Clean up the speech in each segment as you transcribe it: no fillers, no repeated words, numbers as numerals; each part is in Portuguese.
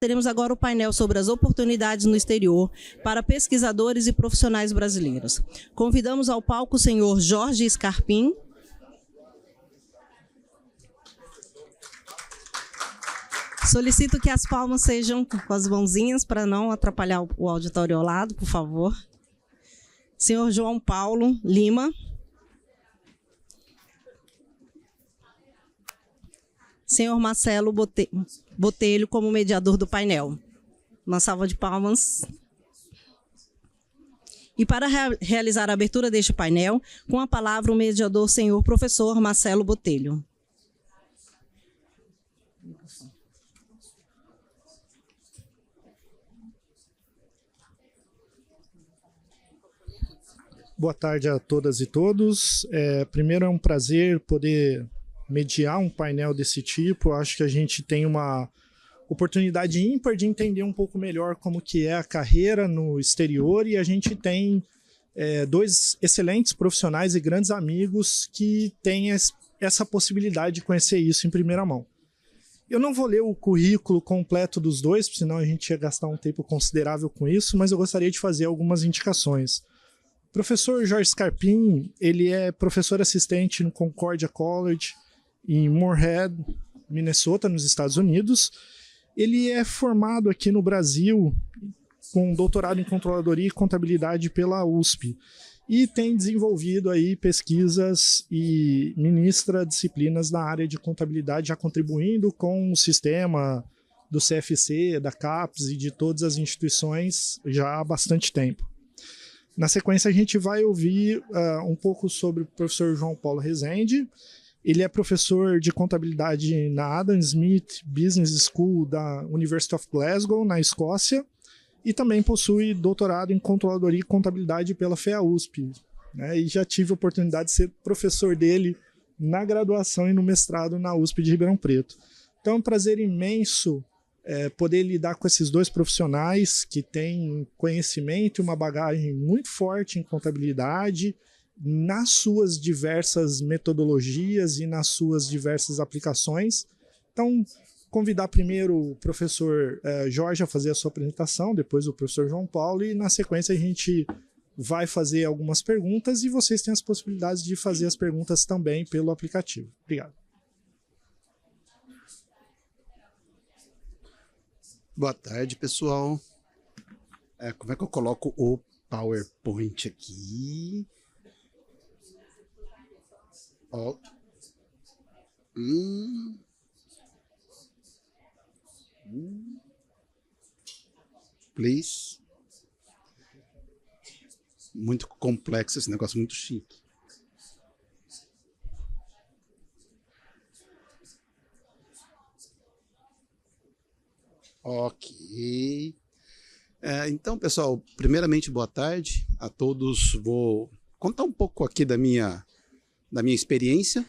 teremos agora o painel sobre as oportunidades no exterior para pesquisadores e profissionais brasileiros. Convidamos ao palco o senhor Jorge Scarpim. Solicito que as palmas sejam com as mãozinhas para não atrapalhar o auditório ao lado, por favor. Senhor João Paulo Lima. Senhor Marcelo Botelho como mediador do painel. Uma salva de palmas. E para realizar a abertura deste painel, com a palavra o mediador, senhor professor Marcelo Botelho. Boa tarde a todas e todos. Primeiro é um prazer poder mediar um painel desse tipo. Acho que a gente tem uma oportunidade ímpar de entender um pouco melhor como que é a carreira no exterior, e a gente tem dois excelentes profissionais e grandes amigos que têm essa possibilidade de conhecer isso em primeira mão. Eu não vou ler o currículo completo dos dois, senão a gente ia gastar um tempo considerável com isso, mas eu gostaria de fazer algumas indicações. O professor Jorge Scarpim, ele é professor assistente no Concordia College, em Moorhead, Minnesota, nos Estados Unidos. Ele é formado aqui no Brasil com doutorado em controladoria e contabilidade pela USP e tem desenvolvido aí pesquisas e ministra disciplinas na área de contabilidade, já contribuindo com o sistema do CFC, da CAPES e de todas as instituições já há bastante tempo. Na sequência, a gente vai ouvir um pouco sobre o professor João Paulo Rezende. Ele é professor de contabilidade na Adam Smith Business School da University of Glasgow, na Escócia, e também possui doutorado em controladoria e contabilidade pela FEA-USP, né? E já tive a oportunidade de ser professor dele na graduação e no mestrado na USP de Ribeirão Preto. Então é um prazer imenso poder lidar com esses dois profissionais que têm conhecimento e uma bagagem muito forte em contabilidade, nas suas diversas metodologias e nas suas diversas aplicações. Então, convidar primeiro o professor Jorge a fazer a sua apresentação, depois o professor João Paulo, e na sequência a gente vai fazer algumas perguntas e vocês têm as possibilidades de fazer as perguntas também pelo aplicativo. Obrigado. Boa tarde, pessoal. Como é que eu coloco o PowerPoint aqui? Oh. Please. Muito complexo esse negócio, muito chique. Ok. Então, pessoal, primeiramente, boa tarde a todos. Vou contar um pouco aqui da minha experiência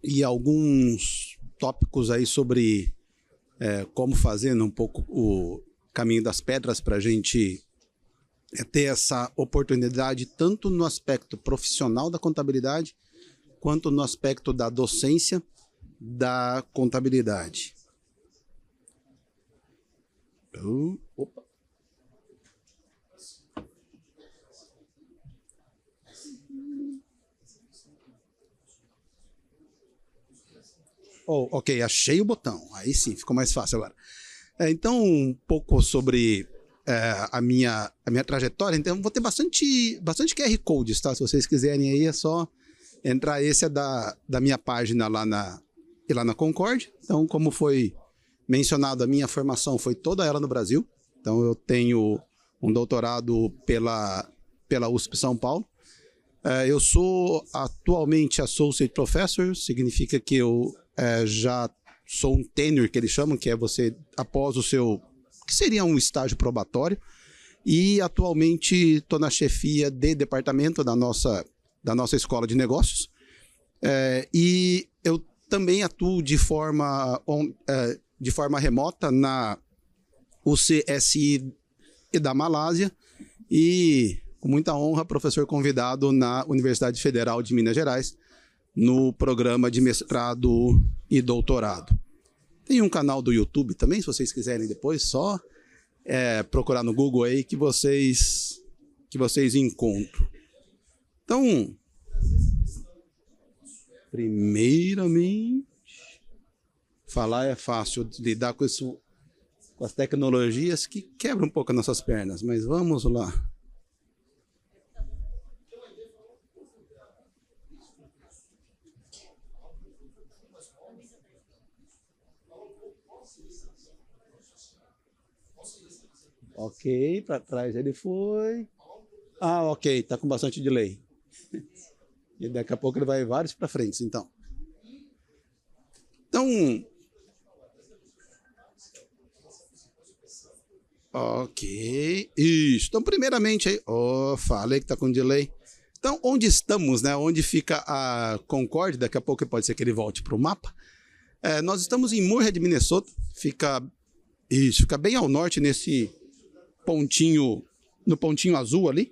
e alguns tópicos aí sobre como fazer um pouco o caminho das pedras para a gente ter essa oportunidade tanto no aspecto profissional da contabilidade quanto no aspecto da docência da contabilidade. Opa. Oh, ok, achei o botão. Aí sim, ficou mais fácil agora. Então, um pouco sobre a minha trajetória. Então, vou ter bastante QR Codes, tá? Se vocês quiserem aí, é só entrar. Esse é da minha página lá na Concorde. Então, como foi mencionado, a minha formação foi toda ela no Brasil. Então, eu tenho um doutorado pela USP São Paulo. Eu sou atualmente Associate Professor, significa que eu já sou um tenure, que eles chamam, que é você após o seu, que seria um estágio probatório, e atualmente estou na chefia de departamento da nossa escola de negócios, e eu também atuo de forma remota na UCSI da Malásia, e com muita honra, professor convidado na Universidade Federal de Minas Gerais, no programa de mestrado e doutorado. Tem um canal do YouTube também, se vocês quiserem depois, só procurar no Google aí que vocês encontram. Então, primeiramente, falar é fácil, lidar com isso, com as tecnologias que quebram um pouco as nossas pernas, mas vamos lá. Ok, para trás ele foi. Ah, ok, tá com bastante delay. E daqui a pouco ele vai vários para frente, então. Ok, isso. Então, primeiramente aí, falei que tá com delay. Então, onde estamos, né? Onde fica a Concorde? Daqui a pouco pode ser que ele volte para o mapa. Nós estamos em Moorhead, Minnesota. Fica bem ao norte nesse pontinho, no pontinho azul ali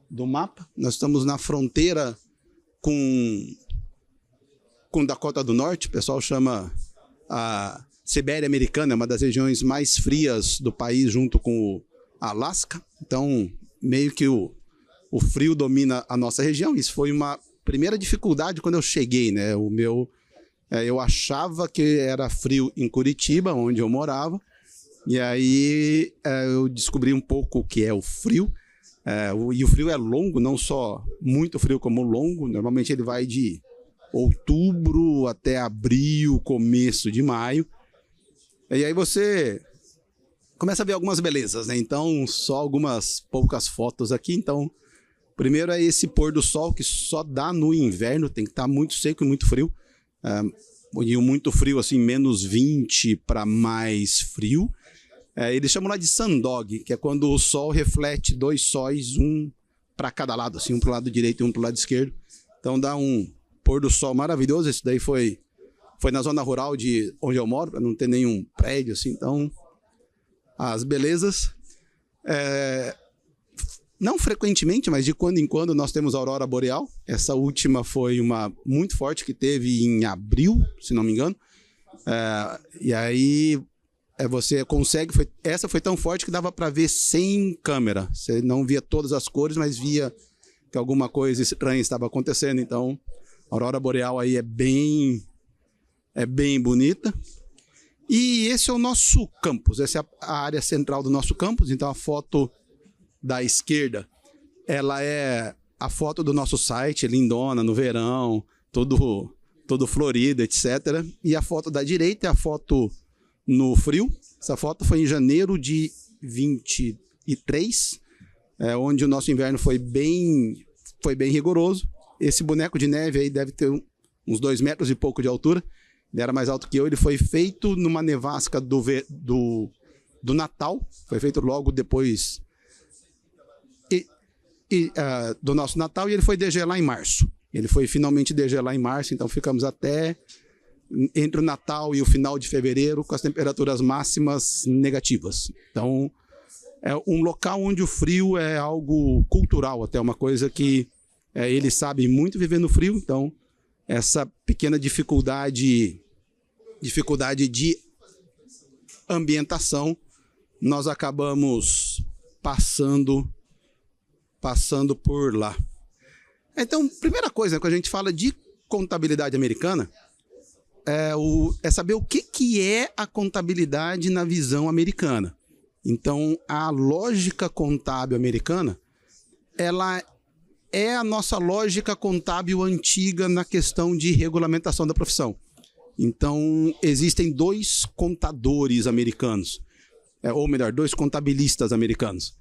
do mapa. Nós estamos na fronteira com Dakota do Norte. O pessoal chama a Sibéria Americana, é uma das regiões mais frias do país, junto com o Alasca. Então, meio que o frio domina a nossa região. Isso foi uma primeira dificuldade quando eu cheguei, né? Eu achava que era frio em Curitiba, onde eu morava. E aí eu descobri um pouco o que é o frio. E o frio é longo, não só muito frio como longo. Normalmente ele vai de outubro até abril, começo de maio. E aí você começa a ver algumas belezas, né? Então, só algumas poucas fotos aqui. Então, primeiro é esse pôr do sol que só dá no inverno. Tem que estar muito seco e muito frio. E o muito frio, assim, menos 20 para mais frio. Eles chamam lá de sundog, que é quando o sol reflete dois sóis, um para cada lado, assim, um para o lado direito e um para o lado esquerdo. Então dá um pôr do sol maravilhoso. Esse daí foi na zona rural de onde eu moro, para não ter nenhum prédio, assim. Então, as belezas. Não frequentemente, mas de quando em quando nós temos a aurora boreal. Essa última foi uma muito forte que teve em abril, se não me engano. E aí você consegue... Essa foi tão forte que dava para ver sem câmera. Você não via todas as cores, mas via que alguma coisa estranha estava acontecendo. Então, a aurora boreal aí é bem bonita. E esse é o nosso campus. Essa é a área central do nosso campus. Então, a foto da esquerda, ela é a foto do nosso site, lindona, no verão, todo florido, etc. E a foto da direita é a foto no frio. Essa foto foi em janeiro de 23, onde o nosso inverno foi bem rigoroso. Esse boneco de neve aí deve ter uns 2 metros e pouco de altura. Ele era mais alto que eu. Ele foi feito numa nevasca do Natal. Foi feito logo depois do nosso Natal, e ele foi degelar em março. Ele foi finalmente degelar em março, então ficamos até entre o Natal e o final de fevereiro com as temperaturas máximas negativas. Então, é um local onde o frio é algo cultural, até uma coisa que eles sabem muito viver no frio. Então, essa pequena dificuldade de ambientação, nós acabamos passando por lá. Então, primeira coisa, quando a gente fala de contabilidade americana, é saber o que é a contabilidade na visão americana. Então, a lógica contábil americana, ela é a nossa lógica contábil antiga na questão de regulamentação da profissão. Então, existem 2 contadores americanos, ou melhor, 2 contabilistas americanos.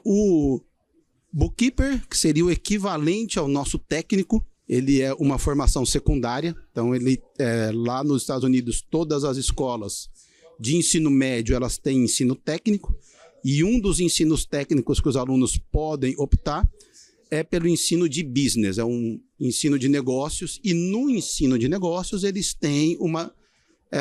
O bookkeeper, que seria o equivalente ao nosso técnico, ele é uma formação secundária. Então, lá nos Estados Unidos, todas as escolas de ensino médio, elas têm ensino técnico, e um dos ensinos técnicos que os alunos podem optar é pelo ensino de business, é um ensino de negócios, e no ensino de negócios eles têm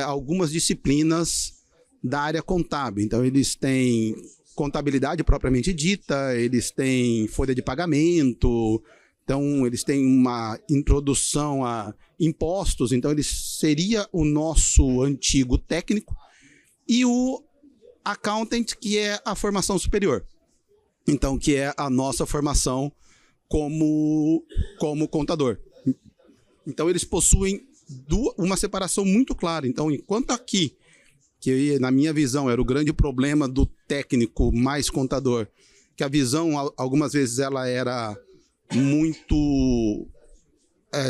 algumas disciplinas da área contábil. Então, eles têm contabilidade propriamente dita, eles têm folha de pagamento, então eles têm uma introdução a impostos. Então, eles seria o nosso antigo técnico, e o accountant, que é a formação superior. Então, que é a nossa formação como contador. Então, eles possuem uma separação muito clara. Então, enquanto aqui, que na minha visão era o grande problema do técnico mais contador, que a visão, algumas vezes, ela era muito...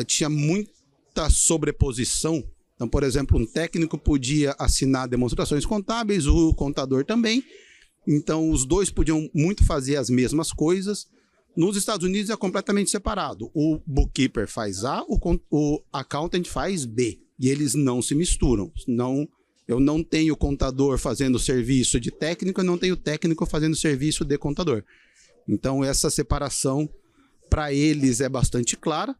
tinha muita sobreposição. Então, por exemplo, um técnico podia assinar demonstrações contábeis, o contador também. Então, os dois podiam muito fazer as mesmas coisas. Nos Estados Unidos é completamente separado. O bookkeeper faz A, o accountant faz B. E eles não se misturam. Eu não tenho contador fazendo serviço de técnico, eu não tenho técnico fazendo serviço de contador. Então, essa separação, para eles, é bastante clara.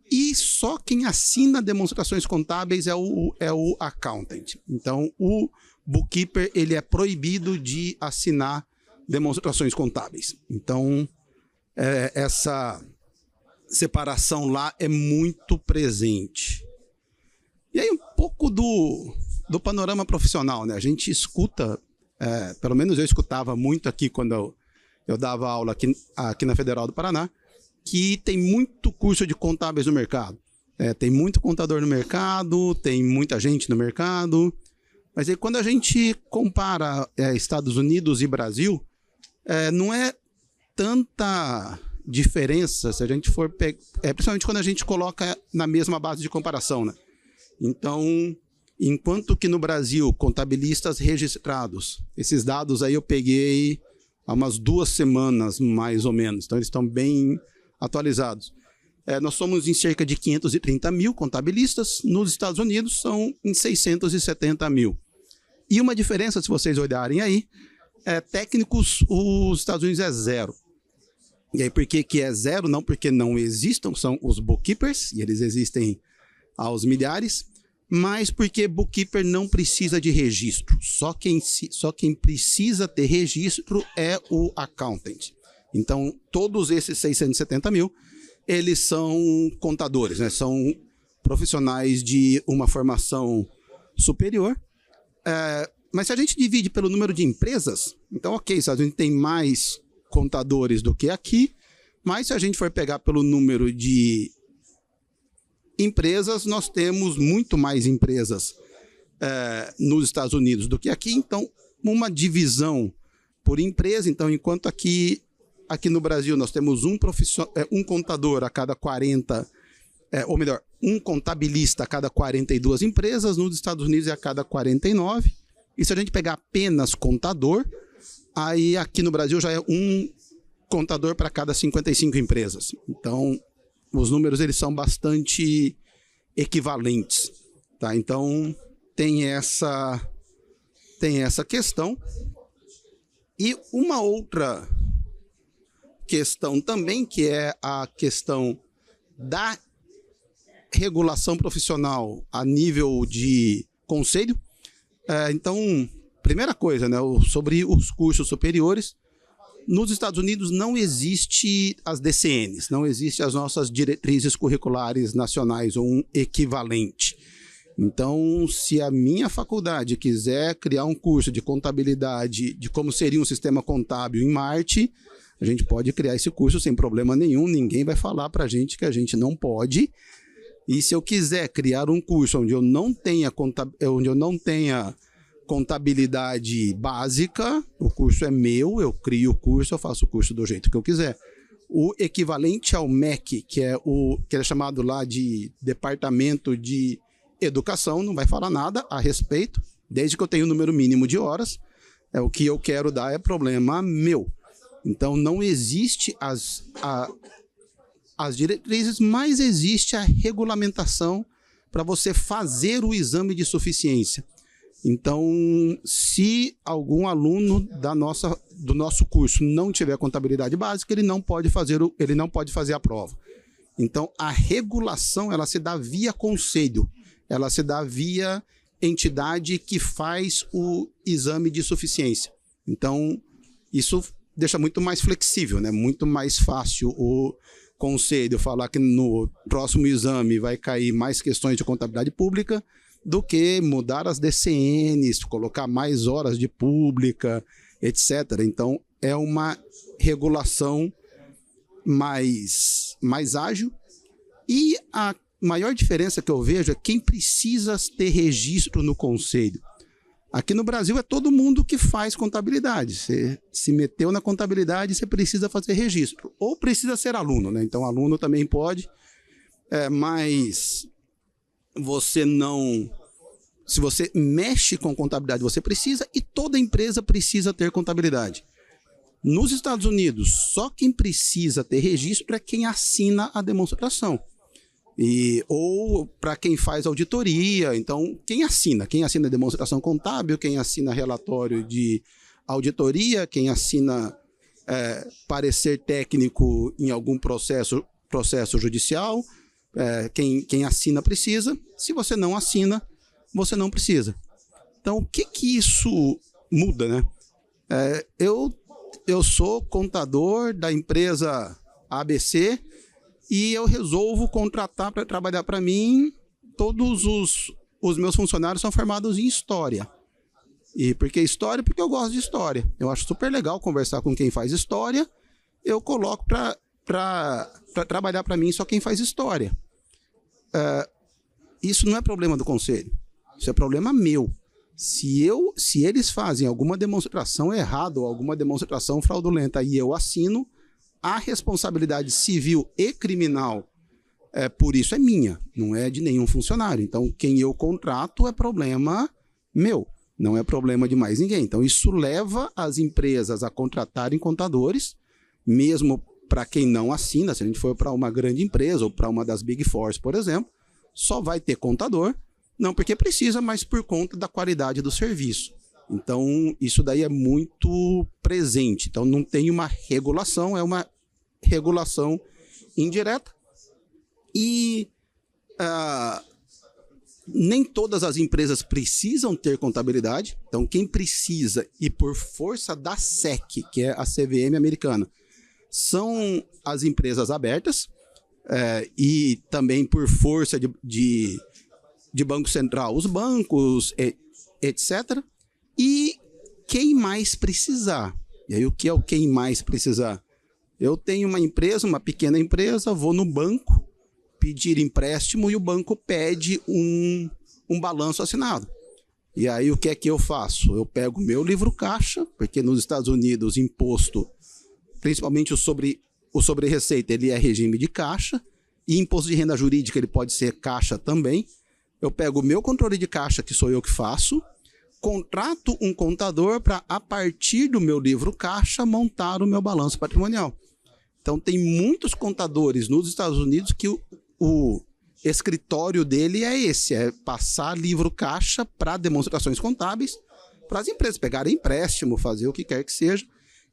E só quem assina demonstrações contábeis é o accountant. Então, o bookkeeper, ele é proibido de assinar demonstrações contábeis. Então, essa separação lá é muito presente. E aí, um pouco do panorama profissional, né? A gente escuta, pelo menos eu escutava muito aqui quando eu dava aula aqui na Federal do Paraná, que tem muito curso de contábeis no mercado. Tem muito contador no mercado, tem muita gente no mercado. Mas aí, quando a gente compara Estados Unidos e Brasil, não é tanta diferença se a gente for principalmente quando a gente coloca na mesma base de comparação, né? Então, enquanto que no Brasil, contabilistas registrados, esses dados aí eu peguei há umas 2 semanas, mais ou menos. Então, eles estão bem atualizados. Nós somos em cerca de 530 mil contabilistas. Nos Estados Unidos, são em 670 mil. E uma diferença, se vocês olharem aí, técnicos, os Estados Unidos é 0. E aí, por que é 0? Não porque não existam, são os bookkeepers, e eles existem aos milhares, mas porque bookkeeper não precisa de registro. Só quem precisa ter registro é o accountant. Então, todos esses 670 mil, eles são contadores, né? São profissionais de uma formação superior. Mas se a gente divide pelo número de empresas, então, ok, se a gente tem mais contadores do que aqui, mas se a gente for pegar pelo número de empresas, nós temos muito mais empresas nos Estados Unidos do que aqui. Então, uma divisão por empresa. Então, enquanto aqui no Brasil nós temos um contador a cada 40, ou melhor, um contabilista a cada 42 empresas, nos Estados Unidos é a cada 49. E se a gente pegar apenas contador, aí aqui no Brasil já é um contador para cada 55 empresas. Então, os números eles são bastante equivalentes, tá? Então, tem essa questão. E uma outra questão também, que é a questão da regulação profissional a nível de conselho. Então, primeira coisa, né, sobre os cursos superiores, nos Estados Unidos não existe as DCNs, não existe as nossas diretrizes curriculares nacionais ou um equivalente. Então, se a minha faculdade quiser criar um curso de contabilidade, de como seria um sistema contábil em Marte, a gente pode criar esse curso sem problema nenhum, ninguém vai falar para a gente que a gente não pode. E se eu quiser criar um curso onde eu não tenha contabilidade básica, o curso é meu, eu crio o curso, eu faço o curso do jeito que eu quiser. O equivalente ao MEC, que é chamado lá de Departamento de Educação, não vai falar nada a respeito, desde que eu tenha o número mínimo de horas. O que eu quero dar é problema meu. Então, não existe as diretrizes, mas existe a regulamentação para você fazer o exame de suficiência. Então, se algum aluno do nosso curso não tiver contabilidade básica, ele não pode fazer a prova. Então, a regulação ela se dá via conselho, ela se dá via entidade que faz o exame de suficiência. Então, isso deixa muito mais flexível, né? Muito mais fácil conselho falar que no próximo exame vai cair mais questões de contabilidade pública do que mudar as DCNs, colocar mais horas de pública, etc. Então, é uma regulação mais ágil. E a maior diferença que eu vejo é quem precisa ter registro no conselho. Aqui no Brasil é todo mundo que faz contabilidade. Você se meteu na contabilidade, você precisa fazer registro. Ou precisa ser aluno, né? Então, aluno também pode, mas você não... Se você mexe com contabilidade, você precisa, e toda empresa precisa ter contabilidade. Nos Estados Unidos, só quem precisa ter registro é quem assina a demonstração. Ou para quem faz auditoria. Então, quem assina a demonstração contábil, quem assina relatório de auditoria, quem assina parecer técnico em algum processo judicial, quem assina precisa. Se você não assina, você não precisa. Então, o que isso muda, né? Eu sou contador da empresa ABC e eu resolvo contratar para trabalhar para mim. Todos os meus funcionários são formados em história. E por que história? Porque eu gosto de história. Eu acho super legal conversar com quem faz história. Eu coloco para trabalhar para mim só quem faz história. Isso não é problema do conselho. Isso é problema meu. Se eles fazem alguma demonstração errada ou alguma demonstração fraudulenta e eu assino, a responsabilidade civil e criminal por isso é minha, não é de nenhum funcionário. Então, quem eu contrato é problema meu, não é problema de mais ninguém. Então, isso leva as empresas a contratarem contadores, mesmo para quem não assina. Se a gente for para uma grande empresa ou para uma das Big Fours, por exemplo, só vai ter contador. Não porque precisa, mas por conta da qualidade do serviço. Então, isso daí é muito presente. Então, não tem uma regulação, é uma regulação indireta. E nem todas as empresas precisam ter contabilidade. Então, quem precisa, e por força da SEC, que é a CVM americana, são as empresas abertas, e também por força de Banco Central, os bancos, etc. E quem mais precisar. E aí, o que é o quem mais precisar? Eu tenho uma empresa, uma pequena empresa, vou no banco pedir empréstimo e o banco pede um balanço assinado. E aí, o que é que eu faço? Eu pego o meu livro caixa, porque nos Estados Unidos, imposto, principalmente o sobre receita, ele é regime de caixa, e imposto de renda jurídica, ele pode ser caixa também. Eu pego o meu controle de caixa, que sou eu que faço, contrato um contador para, a partir do meu livro caixa, montar o meu balanço patrimonial. Então, tem muitos contadores nos Estados Unidos que o escritório dele é esse, é passar livro caixa para demonstrações contábeis, para as empresas pegarem empréstimo, fazer o que quer que seja,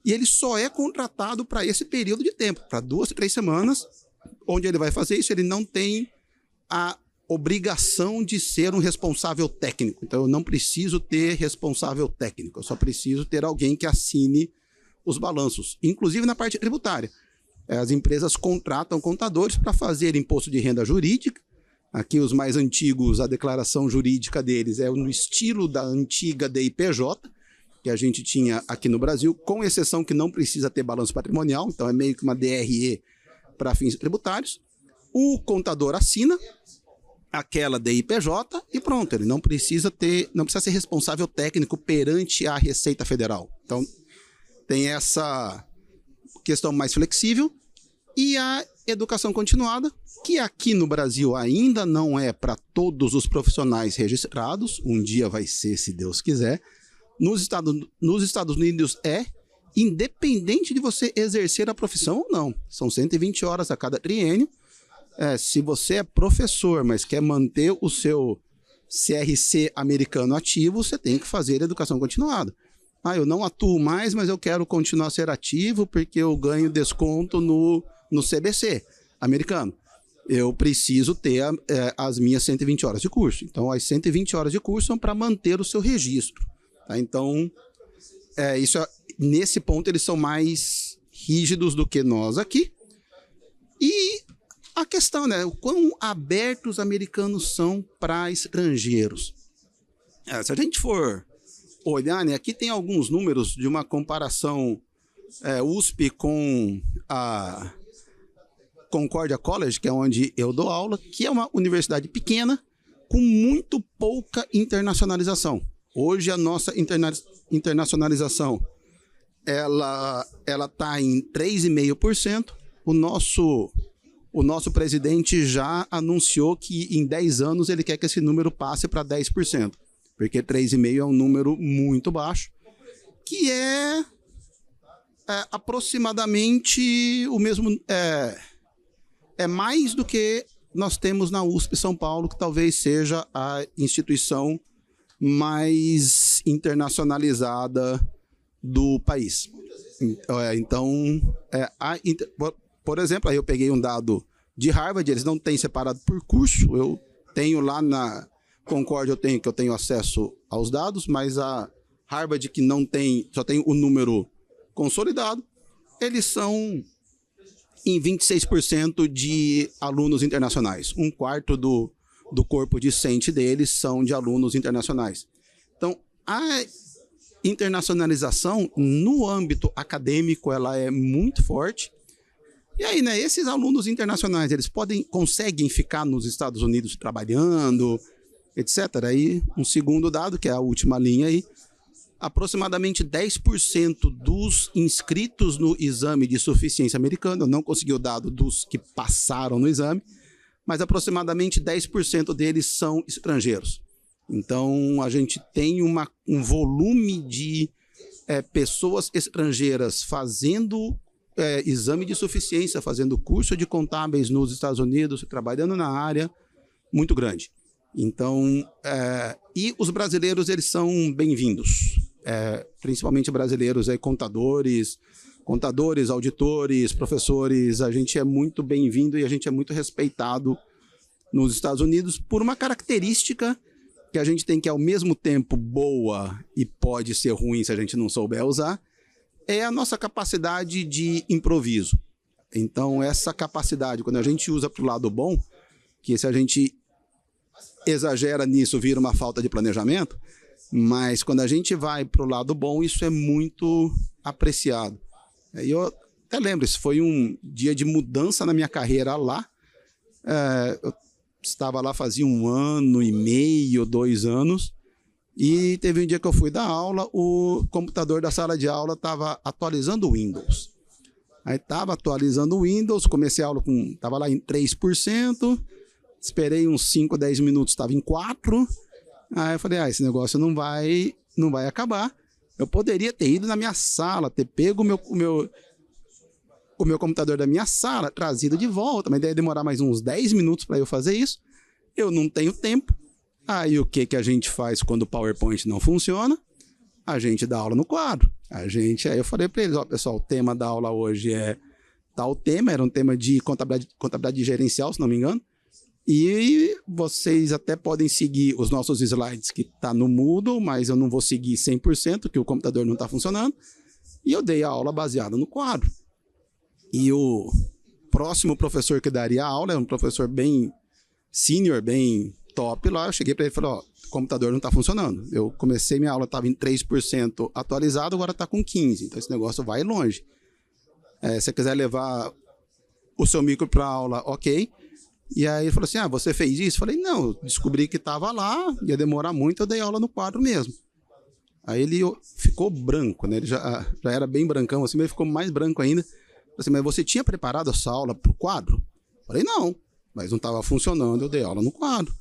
e ele só é contratado para esse período de tempo, para 2 a 3 semanas, onde ele vai fazer isso. Ele não tem a obrigação de ser um responsável técnico. Então, eu não preciso ter responsável técnico, eu só preciso ter alguém que assine os balanços, inclusive na parte tributária. As empresas contratam contadores para fazer imposto de renda jurídica. Aqui, os mais antigos, a declaração jurídica deles é no estilo da antiga DIPJ, que a gente tinha aqui no Brasil, com exceção que não precisa ter balanço patrimonial, então é meio que uma DRE para fins tributários. O contador assina aquela DIPJ e pronto, ele não precisa ser responsável técnico perante a Receita Federal. Então, tem essa questão mais flexível. E a educação continuada, que aqui no Brasil ainda não é para todos os profissionais registrados, um dia vai ser, se Deus quiser. Nos Estados Unidos independente de você exercer a profissão ou não. São 120 horas a cada triênio. Se você é professor, mas quer manter o seu CRC americano ativo, você tem que fazer educação continuada. Eu não atuo mais, mas eu quero continuar a ser ativo porque eu ganho desconto no CBC americano. Eu preciso ter as minhas 120 horas de curso. Então, as 120 horas de curso são para manter o seu registro. Tá? Então, nesse ponto, eles são mais rígidos do que nós aqui. E a questão, né? O quão abertos os americanos são para estrangeiros. Se a gente for olhar, né? Aqui tem alguns números de uma comparação USP com a Concordia College, que é onde eu dou aula, que é uma universidade pequena com muito pouca internacionalização. Hoje a nossa internacionalização ela está em 3,5%. O nosso presidente já anunciou que em 10 anos ele quer que esse número passe para 10%, porque 3,5% é um número muito baixo, que é aproximadamente o mesmo... É mais do que nós temos na USP São Paulo, que talvez seja a instituição mais internacionalizada do país. Então, por exemplo, aí eu peguei um dado de Harvard, eles não têm separado por curso. Eu tenho lá na Concórdia, eu tenho acesso aos dados, mas a Harvard, que não tem, só tem o número consolidado, eles são em 26% de alunos internacionais. Um quarto do corpo discente deles são de alunos internacionais. Então, a internacionalização no âmbito acadêmico ela é muito forte. E aí, né, esses alunos internacionais, eles conseguem ficar nos Estados Unidos trabalhando, etc. Aí, um segundo dado, que é a última linha aí, aproximadamente 10% dos inscritos no exame de suficiência americano, eu não consegui o dado dos que passaram no exame, mas aproximadamente 10% deles são estrangeiros. Então, a gente tem um volume de pessoas estrangeiras fazendo exame de suficiência, fazendo curso de contábeis nos Estados Unidos, trabalhando na área, muito grande. Então, e os brasileiros, eles são bem-vindos. Principalmente brasileiros, contadores, auditores, professores, a gente é muito bem-vindo e a gente é muito respeitado nos Estados Unidos por uma característica que a gente tem, que é ao mesmo tempo boa e pode ser ruim se a gente não souber usar, é a nossa capacidade de improviso. Então, essa capacidade, quando a gente usa para o lado bom, que se a gente exagera nisso, vira uma falta de planejamento, mas quando a gente vai para o lado bom, isso é muito apreciado. E eu até lembro, isso foi um dia de mudança na minha carreira lá. Eu estava lá fazia 1 ano e meio, 2 anos, e teve um dia que eu fui dar aula, o computador da sala de aula estava atualizando o Windows. Aí estava atualizando o Windows, comecei a aula estava lá em 3%, esperei uns 5, 10 minutos, estava em 4%. Aí eu falei, esse negócio não vai acabar. Eu poderia ter ido na minha sala, ter pego o meu computador da minha sala, trazido de volta, mas ia demorar mais uns 10 minutos para eu fazer isso. Eu não tenho tempo. Aí o que a gente faz quando o PowerPoint não funciona? A gente dá aula no quadro. Aí eu falei para eles, pessoal, o tema da aula hoje é tal tema, era um tema de contabilidade gerencial, se não me engano. E vocês até podem seguir os nossos slides que está no Moodle, mas eu não vou seguir 100%, que o computador não está funcionando. E eu dei a aula baseada no quadro. E o próximo professor que daria a aula é um professor bem senior, bem top lá. Eu cheguei para ele e falei, o computador não está funcionando. Eu comecei minha aula, estava em 3% atualizado, agora está com 15%. Então esse negócio vai longe. Se você quiser levar o seu micro para a aula, ok. E aí ele falou assim, você fez isso? Eu falei, não, eu descobri que estava lá, ia demorar muito, eu dei aula no quadro mesmo. Aí ele ficou branco, né? Ele já era bem brancão assim, mas ele ficou mais branco ainda. Falei assim, mas você tinha preparado essa aula para o quadro? Eu falei, não, mas não estava funcionando, eu dei aula no quadro.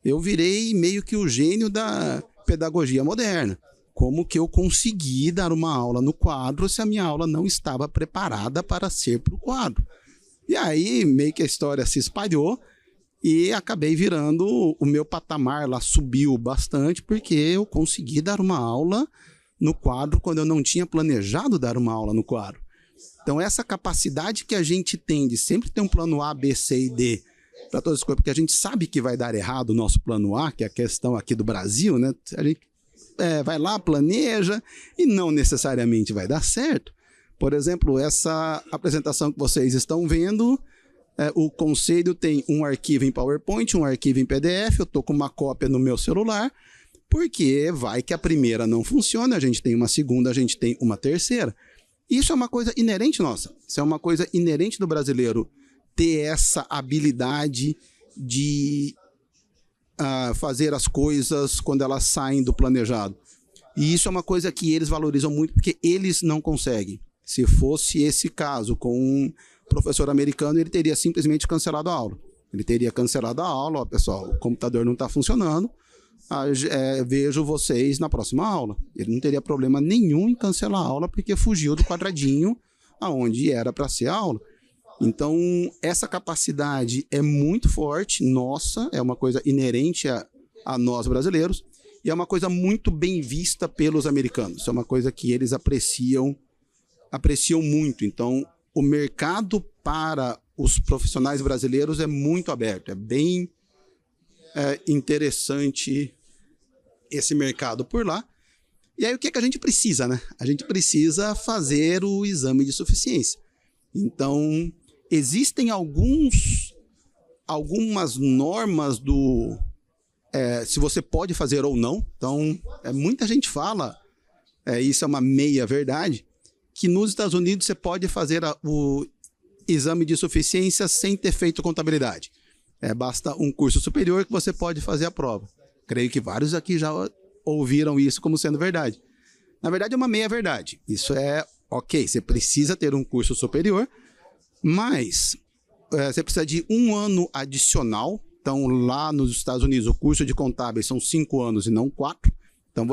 Eu virei meio que o gênio da pedagogia moderna. Como que eu consegui dar uma aula no quadro se a minha aula não estava preparada para ser para o quadro? E aí, meio que a história se espalhou e acabei virando, o meu patamar lá subiu bastante, porque eu consegui dar uma aula no quadro quando eu não tinha planejado dar uma aula no quadro. Então, essa capacidade que a gente tem de sempre ter um plano A, B, C e D para todas as coisas, porque a gente sabe que vai dar errado o nosso plano A, que é a questão aqui do Brasil, né? A gente vai lá, planeja e não necessariamente vai dar certo. Por exemplo, essa apresentação que vocês estão vendo o conselho tem um arquivo em PowerPoint, um arquivo em PDF, eu estou com uma cópia no meu celular, porque vai que a primeira não funciona, a gente tem uma segunda, a gente tem uma terceira. Isso é uma coisa inerente nossa, isso é uma coisa inerente do brasileiro, ter essa habilidade de fazer as coisas quando elas saem do planejado. E isso é uma coisa que eles valorizam muito, porque eles não conseguem. Se fosse esse caso com um professor americano, ele teria simplesmente cancelado a aula. Ele teria cancelado a aula, ó, pessoal, o computador não está funcionando, vejo vocês na próxima aula. Ele não teria problema nenhum em cancelar a aula, porque fugiu do quadradinho aonde era para ser a aula. Então, essa capacidade é muito forte, nossa, é uma coisa inerente a nós brasileiros, e é uma coisa muito bem vista pelos americanos. É uma coisa que eles apreciam muito. Então, o mercado para os profissionais brasileiros é muito aberto, é bem interessante esse mercado por lá. E aí o que a gente precisa, né? A gente precisa fazer o exame de suficiência. Então, existem algumas normas se você pode fazer ou não. Então, muita gente fala, isso é uma meia-verdade, que nos Estados Unidos você pode fazer o exame de suficiência sem ter feito contabilidade. Basta um curso superior que você pode fazer a prova. Creio que vários aqui já ouviram isso como sendo verdade. Na verdade, é uma meia-verdade. Isso é ok, você precisa ter um curso superior, mas você precisa de 1 ano adicional. Então, lá nos Estados Unidos, o curso de contábeis são 5 anos e não 4. Então,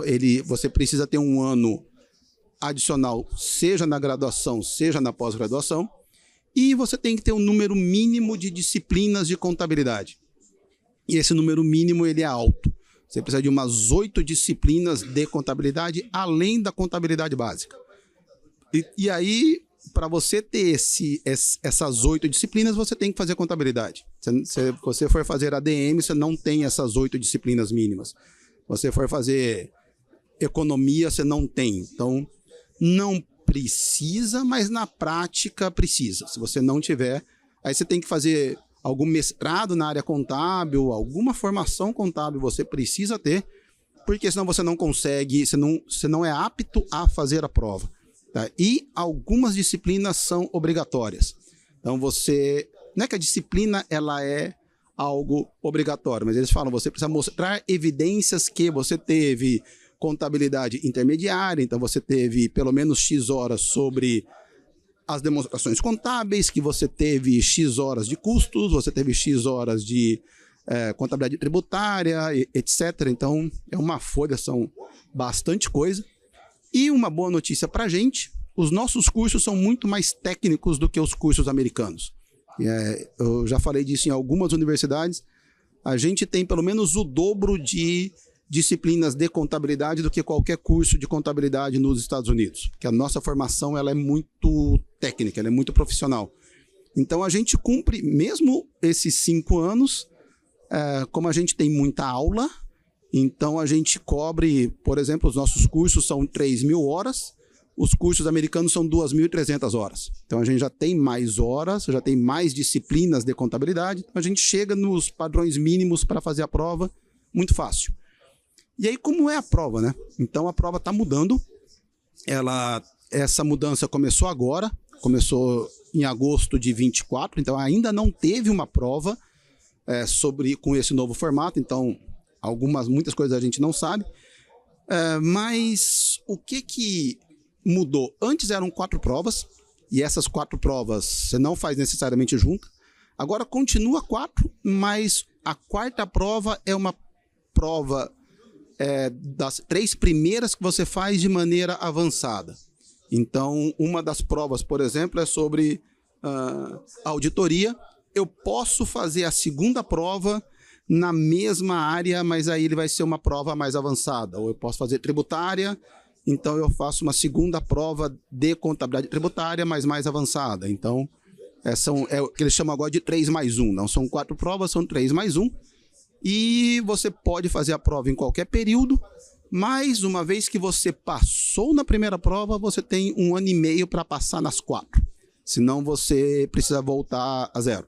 você precisa ter 1 ano adicional, seja na graduação, seja na pós-graduação. E você tem que ter um número mínimo de disciplinas de contabilidade. E esse número mínimo ele é alto. Você precisa de umas 8 disciplinas de contabilidade, além da contabilidade básica. E aí, para você ter essas 8 disciplinas, você tem que fazer contabilidade. Se você for fazer ADM, você não tem essas 8 disciplinas mínimas. Se você for fazer economia, você não tem. Então, não precisa, mas na prática precisa. Se você não tiver, aí você tem que fazer algum mestrado na área contábil, alguma formação contábil você precisa ter, porque senão você não consegue, você não é apto a fazer a prova. Tá? E algumas disciplinas são obrigatórias. Então não é que a disciplina ela é algo obrigatório, mas eles falam, você precisa mostrar evidências que você teve contabilidade intermediária, então você teve pelo menos X horas sobre as demonstrações contábeis, que você teve X horas de custos, você teve X horas de contabilidade tributária, etc. Então, é uma folha, são bastante coisa. E uma boa notícia para a gente, os nossos cursos são muito mais técnicos do que os cursos americanos. Eu já falei disso em algumas universidades, a gente tem pelo menos o dobro de disciplinas de contabilidade do que qualquer curso de contabilidade nos Estados Unidos, porque a nossa formação ela é muito técnica, ela é muito profissional. Então a gente cumpre, mesmo esses 5 anos, como a gente tem muita aula, então a gente cobre, por exemplo, os nossos cursos são 3.000 horas, os cursos americanos são 2.300 horas. Então a gente já tem mais horas, já tem mais disciplinas de contabilidade, então a gente chega nos padrões mínimos para fazer a prova, muito fácil. E aí, como é a prova, né? Então, a prova está mudando. Essa mudança começou agora, começou em agosto de 24, então ainda não teve uma prova com esse novo formato, então muitas coisas a gente não sabe. Mas o que mudou? Antes eram 4 provas, e essas 4 provas você não faz necessariamente junto. Agora continua 4, mas a 4ª prova é uma prova das 3 primeiras que você faz de maneira avançada. Então, uma das provas, por exemplo, é sobre auditoria. Eu posso fazer a 2ª prova na mesma área, mas aí ele vai ser uma prova mais avançada. Ou eu posso fazer tributária, então eu faço uma 2ª prova de contabilidade tributária, mas mais avançada. Então, é o que eles chamam agora de 3+1. Não são 4 provas, são 3+1. E você pode fazer a prova em qualquer período, mas uma vez que você passou na primeira prova, você tem 1 ano e meio para passar nas 4. Senão você precisa voltar a 0.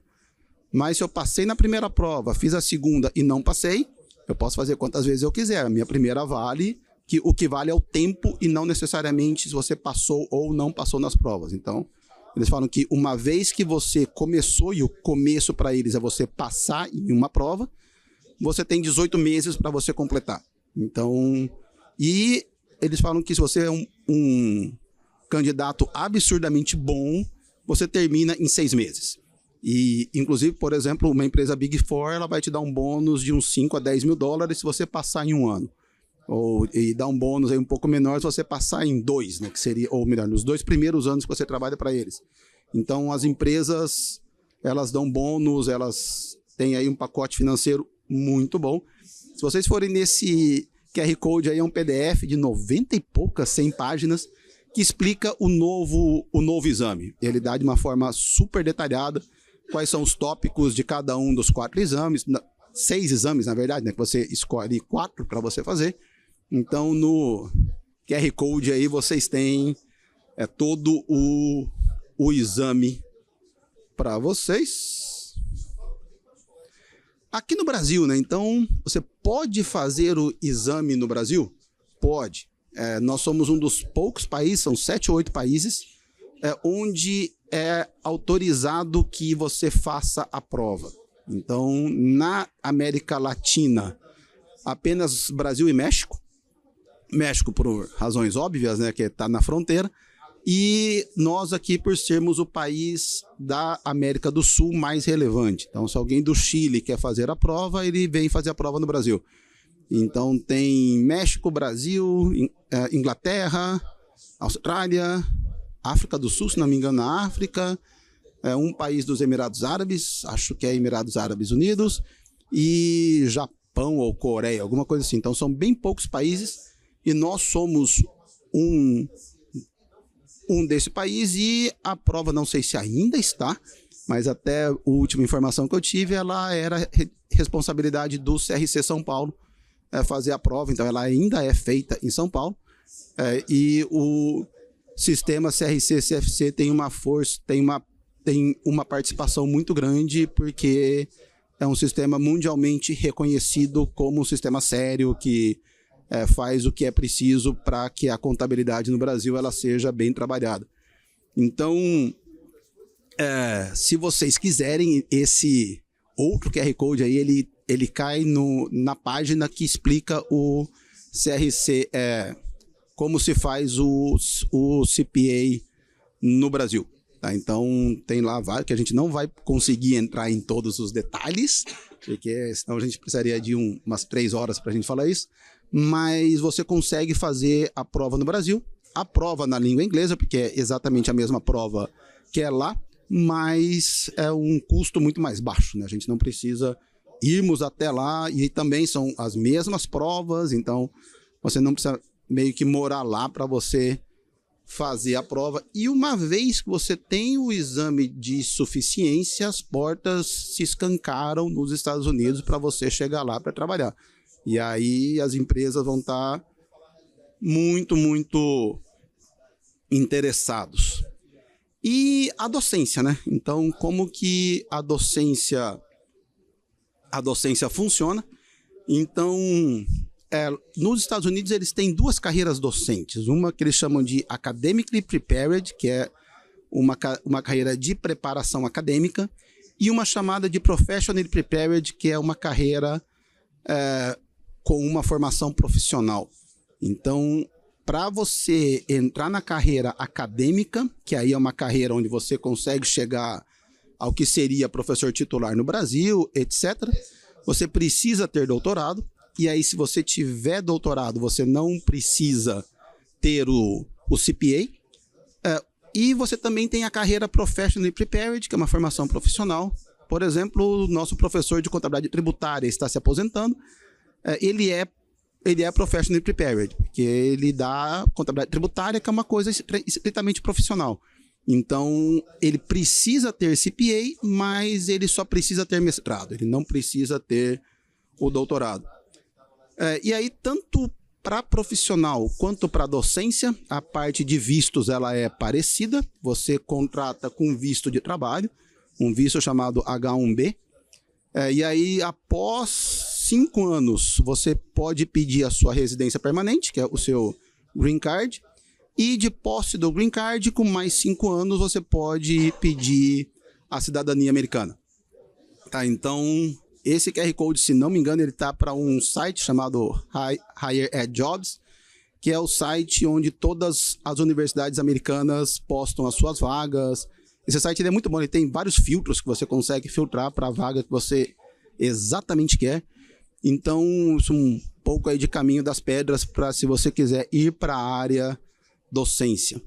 Mas se eu passei na primeira prova, fiz a segunda e não passei, eu posso fazer quantas vezes eu quiser. A minha primeira vale, que o que vale é o tempo e não necessariamente se você passou ou não passou nas provas. Então, eles falam que uma vez que você começou, e o começo para eles é você passar em uma prova, você tem 18 meses para você completar. Então, e eles falam que se você é um candidato absurdamente bom, você termina em 6 meses. E, inclusive, por exemplo, uma empresa Big Four, ela vai te dar um bônus de uns 5 a 10 mil dólares se você passar em 1 ano. E dá um bônus aí um pouco menor se você passar em 2, né? Que seria, ou melhor, nos 2 primeiros anos que você trabalha para eles. Então, as empresas, elas dão bônus, elas têm aí um pacote financeiro muito bom. Se vocês forem nesse QR Code aí, é um PDF de 90 e poucas, 100 páginas, que explica o novo exame. Ele dá de uma forma super detalhada quais são os tópicos de cada um dos 4 exames, 6 exames, na verdade, né? Que você escolhe 4 para você fazer. Então, no QR Code aí, vocês têm todo o exame para vocês. Aqui no Brasil, né? Então, você pode fazer o exame no Brasil? Pode. Nós somos um dos poucos países, são 7 ou 8 países, onde é autorizado que você faça a prova. Então, na América Latina, apenas Brasil e México. México por razões óbvias, né, que está na fronteira. E nós aqui por sermos o país da América do Sul mais relevante. Então, se alguém do Chile quer fazer a prova, ele vem fazer a prova no Brasil. Então, tem México, Brasil, Inglaterra, Austrália, África do Sul, se não me engano, na África, um país dos Emirados Árabes, acho que é Emirados Árabes Unidos, e Japão ou Coreia, alguma coisa assim. Então, são bem poucos países e nós somos um desse país e a prova, não sei se ainda está, mas até a última informação que eu tive, ela era responsabilidade do CRC São Paulo fazer a prova, então ela ainda é feita em São Paulo. E o sistema CRC-CFC tem uma força, tem uma participação muito grande, porque é um sistema mundialmente reconhecido como um sistema sério que faz o que é preciso para que a contabilidade no Brasil ela seja bem trabalhada. Então, se vocês quiserem, esse outro QR Code aí, ele cai na página que explica o CRC, como se faz o CPA no Brasil. Tá? Então, tem lá vários que a gente não vai conseguir entrar em todos os detalhes, porque senão a gente precisaria de umas 3 horas para a gente falar isso, mas você consegue fazer a prova no Brasil, a prova na língua inglesa, porque é exatamente a mesma prova que é lá, mas é um custo muito mais baixo, né? A gente não precisa irmos até lá, e também são as mesmas provas, então você não precisa meio que morar lá para você fazer a prova. E uma vez que você tem o exame de suficiência, as portas se escancaram nos Estados Unidos para você chegar lá para trabalhar. E aí as empresas vão estar muito, muito interessados. E a docência, né? Então, como que a docência funciona? Então, nos Estados Unidos eles têm 2 carreiras docentes. Uma que eles chamam de Academically Prepared, que é uma carreira de preparação acadêmica, e uma chamada de Professionally Prepared, que é uma carreira com uma formação profissional. Então, para você entrar na carreira acadêmica, que aí é uma carreira onde você consegue chegar ao que seria professor titular no Brasil, etc., você precisa ter doutorado. E aí, se você tiver doutorado, você não precisa ter o CPA. E você também tem a carreira Professionally Prepared, que é uma formação profissional. Por exemplo, o nosso professor de contabilidade tributária está se aposentando. Ele é Professionally Prepared, porque ele dá contabilidade tributária, que é uma coisa estritamente profissional. Então, ele precisa ter CPA, mas ele só precisa ter mestrado. Ele não precisa ter o doutorado. E aí, tanto para profissional quanto para docência, a parte de vistos ela é parecida. Você contrata com visto de trabalho, um visto chamado H1B, E aí, após 5 anos, você pode pedir a sua residência permanente, que é o seu Green Card. E de posse do Green Card, com mais 5 anos, você pode pedir a cidadania americana. Tá, então, esse QR Code, se não me engano, ele está para um site chamado Higher Ed Jobs, que é o site onde todas as universidades americanas postam as suas vagas. Esse site ele é muito bom, ele tem vários filtros que você consegue filtrar para a vaga que você exatamente quer. Então, isso é um pouco aí de caminho das pedras para se você quiser ir para a área docência,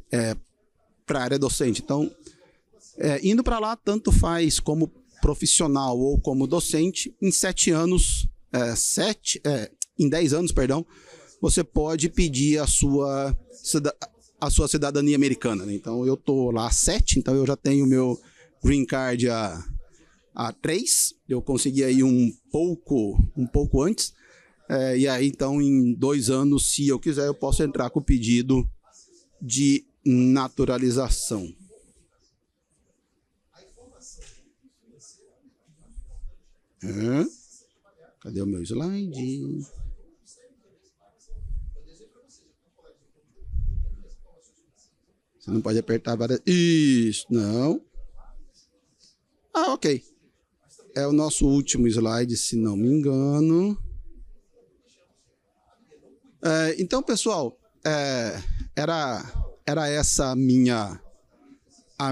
para a área docente. Então, indo para lá, tanto faz como profissional ou como docente, em 7 anos, em 10 anos, perdão, você pode pedir a sua cidadania americana, né? Então, eu tô lá há 7, então eu já tenho meu Green Card há 3, eu consegui aí um pouco antes, e aí, então, em 2 anos, se eu quiser, eu posso entrar com o pedido de naturalização. Cadê o meu slide? Você não pode apertar várias... Isso, não. Ok. É o nosso último slide, se não me engano. Então, pessoal, era essa a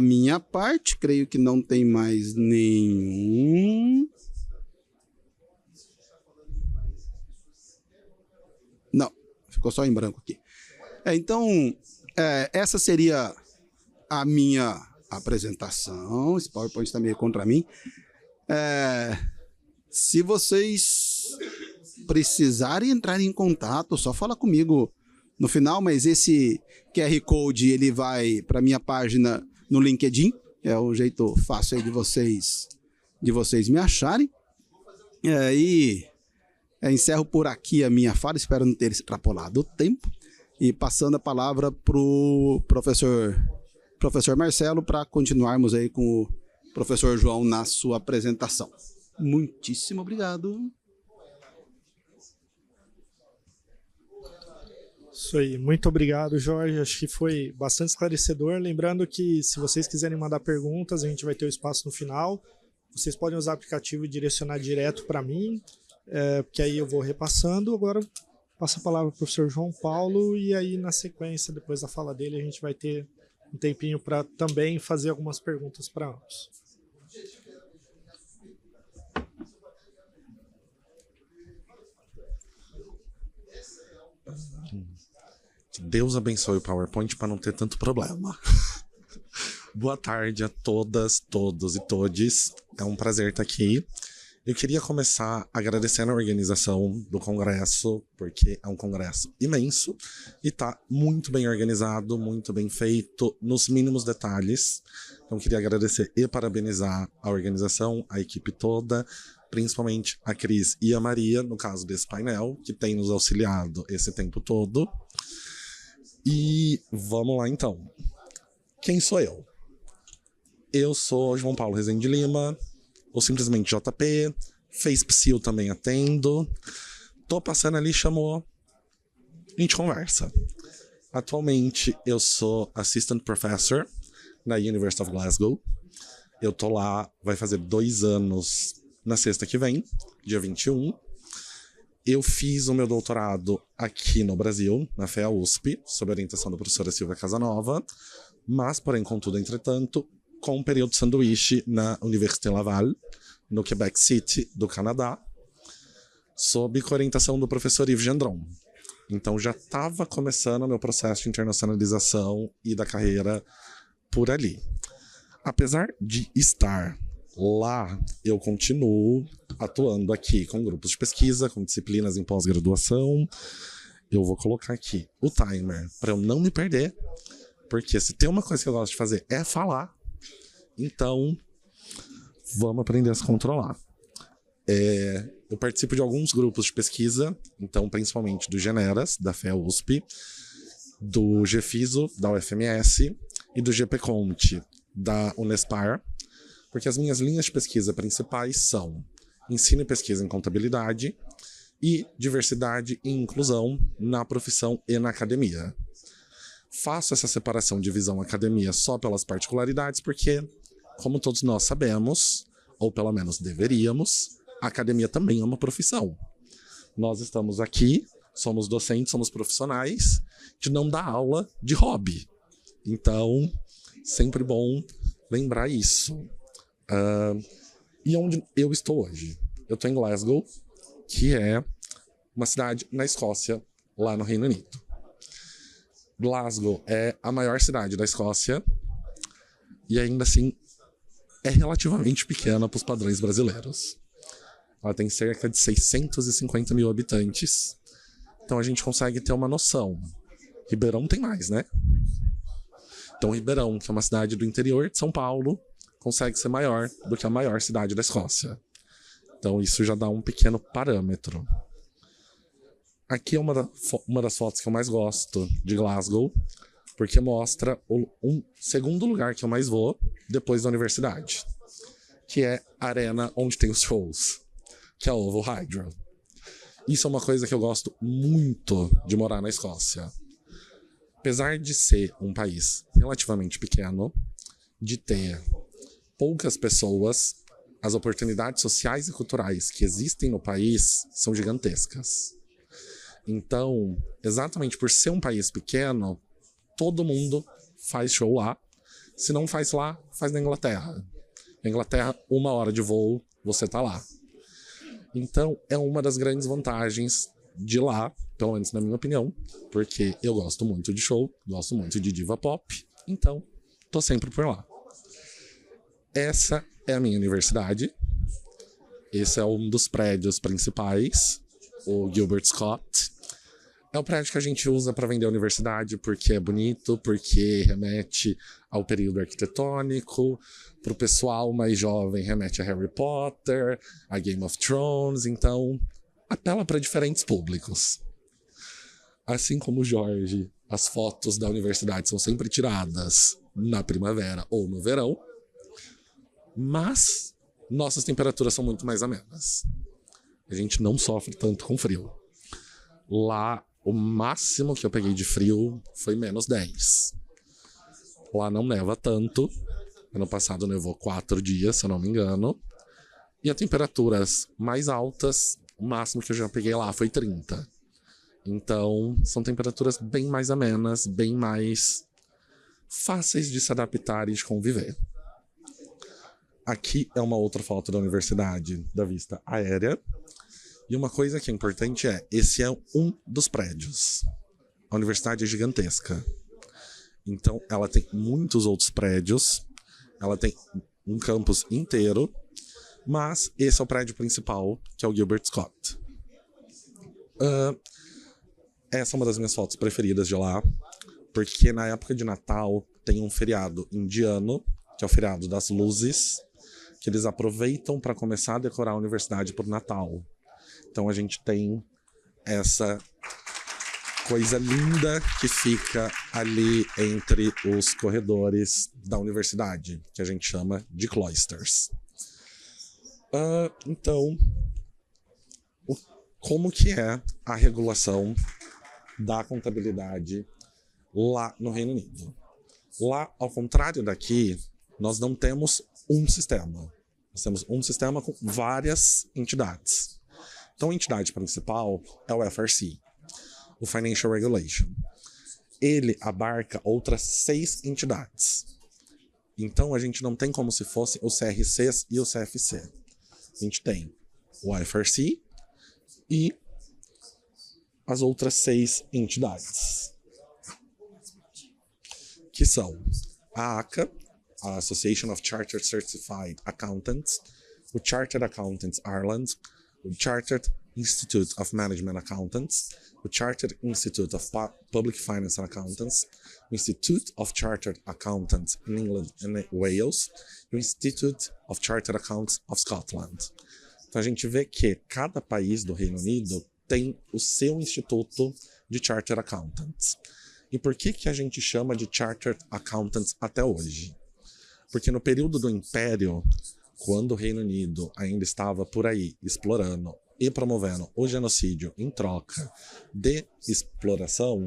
minha parte. Creio que não tem mais nenhum. Não, ficou só em branco aqui. Então, essa seria a minha apresentação. Esse PowerPoint está meio contra mim. Se vocês precisarem entrar em contato, só fala comigo no final, mas esse QR Code ele vai para minha página no LinkedIn, é o jeito fácil aí de vocês me acharem. Encerro por aqui a minha fala, espero não ter extrapolado o tempo, e passando a palavra para o professor Marcelo para continuarmos aí com o professor João na sua apresentação. Muitíssimo obrigado. Isso aí, muito obrigado, Jorge. Acho que foi bastante esclarecedor. Lembrando que se vocês quiserem mandar perguntas, a gente vai ter o espaço no final. Vocês podem usar o aplicativo e direcionar direto para mim, porque aí eu vou repassando. Agora passo a palavra para o professor João Paulo e aí na sequência, depois da fala dele, a gente vai ter um tempinho para também fazer algumas perguntas para ambos. Deus abençoe o PowerPoint para não ter tanto problema. Boa tarde a todas, todos e todes. É um prazer estar aqui. Eu queria começar agradecendo a organização do congresso, porque é um congresso imenso e está muito bem organizado, muito bem feito, nos mínimos detalhes. Então, queria agradecer e parabenizar a organização, a equipe toda, principalmente a Cris e a Maria, no caso desse painel, que tem nos auxiliado esse tempo todo. E vamos lá, então. Quem sou eu? Eu sou João Paulo Rezende Lima, ou simplesmente JP, fez Psyll também atendo. Tô passando ali, chamou, a gente conversa. Atualmente eu sou Assistant Professor na University of Glasgow. Eu tô lá, vai fazer 2 anos na sexta que vem, dia 21. Eu fiz o meu doutorado aqui no Brasil, na FEA USP, sob a orientação da professora Silvia Casanova, mas, porém, contudo, entretanto, com um período de sanduíche na Université Laval, no Quebec City, do Canadá, sob orientação do professor Yves Gendron. Então, já estava começando o meu processo de internacionalização e da carreira por ali. Apesar de estar lá, eu continuo atuando aqui com grupos de pesquisa, com disciplinas em pós-graduação. Eu vou colocar aqui o timer para eu não me perder, porque se tem uma coisa que eu gosto de fazer é falar. Então, vamos aprender a se controlar. Eu participo de alguns grupos de pesquisa, então principalmente do Generas, da FEA USP, do GFISO, da UFMS, e do GPConte, da Unespar, porque as minhas linhas de pesquisa principais são ensino e pesquisa em contabilidade e diversidade e inclusão na profissão e na academia. Faço essa separação de visão academia só pelas particularidades porque, como todos nós sabemos, ou pelo menos deveríamos, a academia também é uma profissão. Nós estamos aqui, somos docentes, somos profissionais, de não dar aula de hobby. Então, sempre bom lembrar isso. E onde eu estou hoje? Eu estou em Glasgow, que é uma cidade na Escócia, lá no Reino Unido. Glasgow é a maior cidade da Escócia e ainda assim é relativamente pequena para os padrões brasileiros. Ela tem cerca de 650 mil habitantes, então a gente consegue ter uma noção. Ribeirão tem mais, né? Então Ribeirão, que é uma cidade do interior de São Paulo, consegue ser maior do que a maior cidade da Escócia. Então isso já dá um pequeno parâmetro. Aqui é uma das fotos que eu mais gosto de Glasgow, porque mostra um segundo lugar que eu mais vou depois da universidade, que é a arena onde tem os shows, que é a Oval Hydro. Isso é uma coisa que eu gosto muito de morar na Escócia. Apesar de ser um país relativamente pequeno, de ter poucas pessoas, as oportunidades sociais e culturais que existem no país são gigantescas. Então, exatamente por ser um país pequeno, todo mundo faz show lá. Se não faz lá, faz na Inglaterra. Na Inglaterra, 1 hora de voo, você tá lá. Então, é uma das grandes vantagens de lá, pelo menos na minha opinião, porque eu gosto muito de show, gosto muito de diva pop, então tô sempre por lá. Essa é a minha universidade. Esse é um dos prédios principais, o Gilbert Scott. É o prédio que a gente usa para vender a universidade porque é bonito, porque remete ao período arquitetônico. Para o pessoal mais jovem, remete a Harry Potter, a Game of Thrones. Então, apela para diferentes públicos. Assim como o Jorge, as fotos da universidade são sempre tiradas na primavera ou no verão. Mas nossas temperaturas são muito mais amenas. A gente não sofre tanto com frio. Lá, o máximo que eu peguei de frio foi -10. Lá não neva tanto. Ano passado nevou 4 dias, se eu não me engano. E as temperaturas mais altas, o máximo que eu já peguei lá foi 30. Então, são temperaturas bem mais amenas, bem mais fáceis de se adaptar e de conviver. Aqui é uma outra foto da universidade, da vista aérea. E uma coisa que é importante esse é um dos prédios. A universidade é gigantesca. Então, ela tem muitos outros prédios. Ela tem um campus inteiro. Mas esse é o prédio principal, que é o Gilbert Scott. Essa é uma das minhas fotos preferidas de lá. Porque na época de Natal tem um feriado indiano, que é o feriado das luzes, que eles aproveitam para começar a decorar a universidade por Natal. Então a gente tem essa coisa linda que fica ali entre os corredores da universidade, que a gente chama de cloisters. Então, como que é a regulação da contabilidade lá no Reino Unido? Lá, ao contrário daqui, nós não temos um sistema. Nós temos um sistema com várias entidades. Então, a entidade principal é o FRC, o Financial Regulation. Ele abarca outras 6 entidades. Então, a gente não tem como se fossem os CRCs e o CFC. A gente tem o FRC e as outras 6 entidades, que são a ACA, a Association of Chartered Certified Accountants, o Chartered Accountants Ireland, o Chartered Institute of Management Accountants, o Chartered Institute of Public Finance and Accountants, o Institute of Chartered Accountants in England and Wales e o Institute of Chartered Accountants of Scotland. Então a gente vê que cada país do Reino Unido tem o seu instituto de Chartered Accountants. E por que a gente chama de Chartered Accountants até hoje? Porque no período do Império quando o Reino Unido ainda estava por aí explorando e promovendo o genocídio em troca de exploração,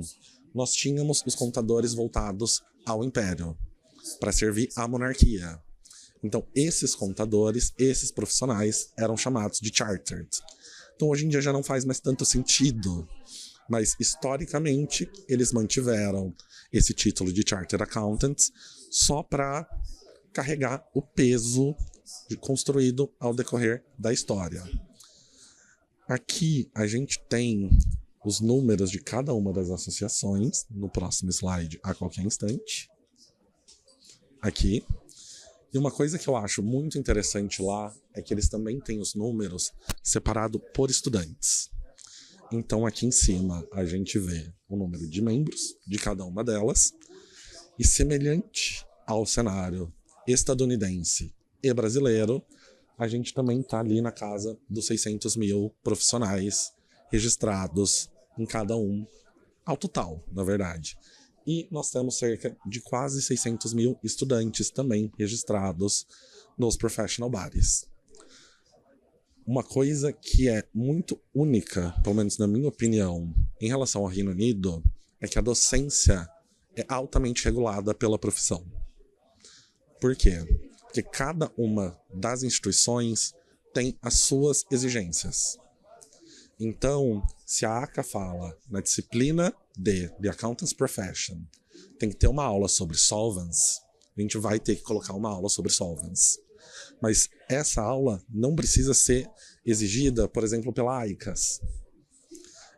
nós tínhamos os computadores voltados ao Império, para servir à monarquia. Então, esses computadores, esses profissionais eram chamados de chartered. Então, hoje em dia já não faz mais tanto sentido, mas historicamente eles mantiveram esse título de Chartered Accountants só para carregar o peso construído ao decorrer da história. Aqui a gente tem os números de cada uma das associações, no próximo slide, a qualquer instante. Aqui. E uma coisa que eu acho muito interessante lá é que eles também têm os números separados por estudantes. Então aqui em cima a gente vê o número de membros de cada uma delas, e semelhante ao cenário estadunidense e brasileiro, a gente também está ali na casa dos 600 mil profissionais registrados em cada um, ao total, na verdade. E nós temos cerca de quase 600 mil estudantes também registrados nos professional bodies. Uma coisa que é muito única, pelo menos na minha opinião, em relação ao Reino Unido, é que a docência é altamente regulada pela profissão. Por quê? Porque cada uma das instituições tem as suas exigências. Então, se a ACA fala na disciplina de The Accountant's Profession, tem que ter uma aula sobre solvents, a gente vai ter que colocar uma aula sobre solvents. Mas essa aula não precisa ser exigida, por exemplo, pela AICAS.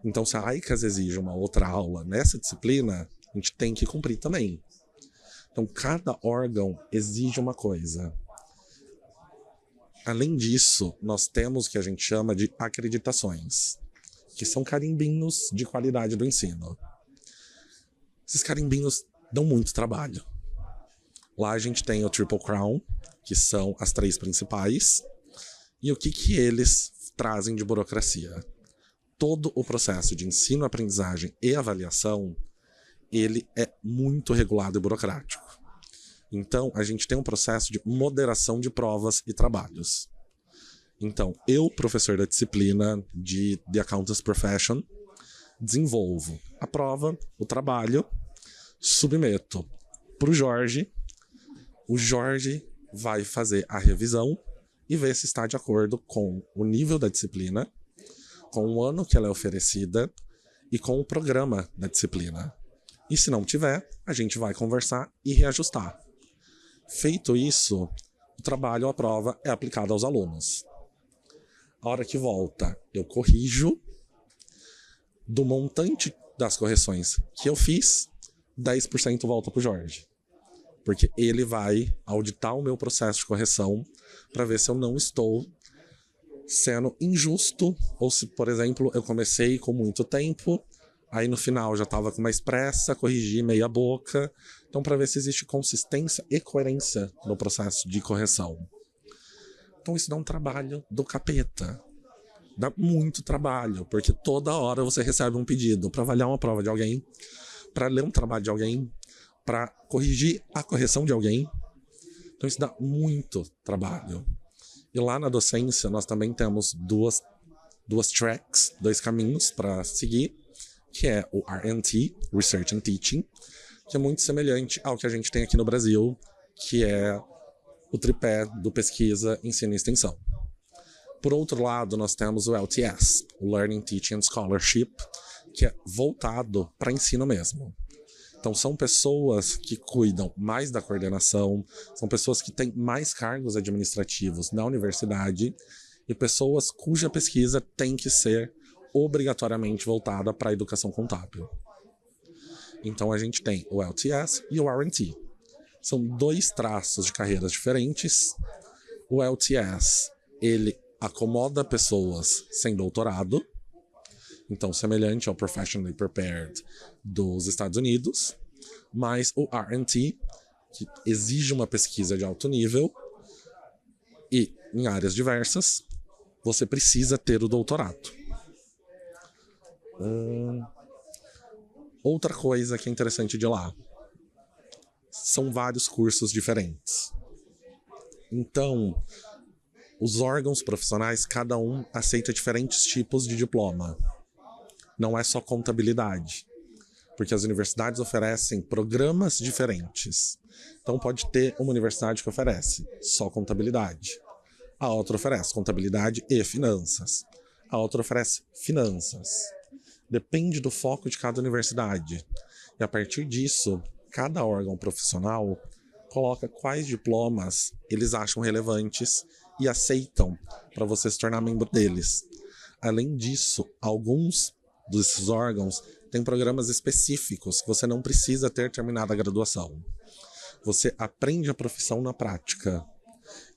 Então, se a AICAS exige uma outra aula nessa disciplina, a gente tem que cumprir também. Então, cada órgão exige uma coisa. Além disso, nós temos o que a gente chama de acreditações, que são carimbinhos de qualidade do ensino. Esses carimbinhos dão muito trabalho. Lá a gente tem o Triple Crown, que são as 3 principais, e o que eles trazem de burocracia. Todo o processo de ensino, aprendizagem e avaliação, ele é muito regulado e burocrático. Então, a gente tem um processo de moderação de provas e trabalhos. Então, eu, professor da disciplina de The Accountant's Profession, desenvolvo a prova, o trabalho, submeto para o Jorge vai fazer a revisão e ver se está de acordo com o nível da disciplina, com o ano que ela é oferecida e com o programa da disciplina. E se não tiver, a gente vai conversar e reajustar. Feito isso, o trabalho, a prova é aplicado aos alunos. A hora que volta, eu corrijo. Do montante das correções que eu fiz, 10% volta para o Jorge. Porque ele vai auditar o meu processo de correção para ver se eu não estou sendo injusto, ou se, por exemplo, eu comecei com muito tempo, aí no final já estava com mais pressa, corrigi meia boca. Então, para ver se existe consistência e coerência no processo de correção. Então, isso dá um trabalho do capeta. Dá muito trabalho, porque toda hora você recebe um pedido para avaliar uma prova de alguém, para ler um trabalho de alguém, para corrigir a correção de alguém. Então, isso dá muito trabalho. E lá na docência, nós também temos duas tracks, 2 caminhos para seguir, que é o R&T, Research and Teaching, que é muito semelhante ao que a gente tem aqui no Brasil, que é o tripé do pesquisa, ensino e extensão. Por outro lado, nós temos o LTS, o Learning, Teaching and Scholarship, que é voltado para ensino mesmo. Então, são pessoas que cuidam mais da coordenação, são pessoas que têm mais cargos administrativos na universidade e pessoas cuja pesquisa tem que ser obrigatoriamente voltada para a educação contábil. Então, a gente tem o LTS e o R&T. São 2 traços de carreiras diferentes. O LTS, ele acomoda pessoas sem doutorado, então semelhante ao Professionally Prepared dos Estados Unidos, mas o R&T, que exige uma pesquisa de alto nível e em áreas diversas, você precisa ter o doutorado. Outra coisa que é interessante de lá, são vários cursos diferentes. Então, Os órgãos profissionais, cada um aceita diferentes tipos de diploma. Não é só contabilidade, porque as universidades oferecem programas diferentes. Então pode ter uma universidade que oferece só contabilidade. A outra oferece contabilidade e finanças. A outra oferece finanças. Depende do foco de cada universidade. E a partir disso, cada órgão profissional coloca quais diplomas eles acham relevantes e aceitam para você se tornar membro deles. Além disso, alguns desses órgãos têm programas específicos que você não precisa ter terminado a graduação. Você aprende a profissão na prática.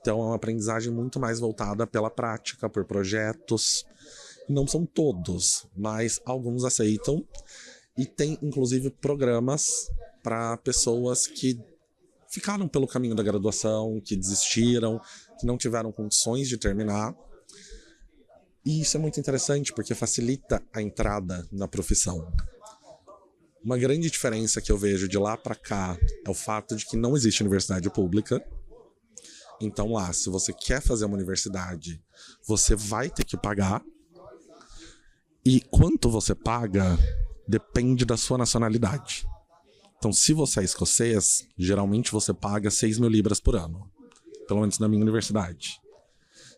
Então é uma aprendizagem muito mais voltada pela prática, por projetos. Não são todos, mas alguns aceitam. E tem, inclusive, programas para pessoas que ficaram pelo caminho da graduação, que desistiram, que não tiveram condições de terminar. E isso é muito interessante, porque facilita a entrada na profissão. Uma grande diferença que eu vejo de lá para cá é o fato de que não existe universidade pública. Então lá, se você quer fazer uma universidade, você vai ter que pagar. E quanto você paga depende da sua nacionalidade. Então, se você é escocês, geralmente você paga 6 mil libras por ano. Pelo menos na minha universidade.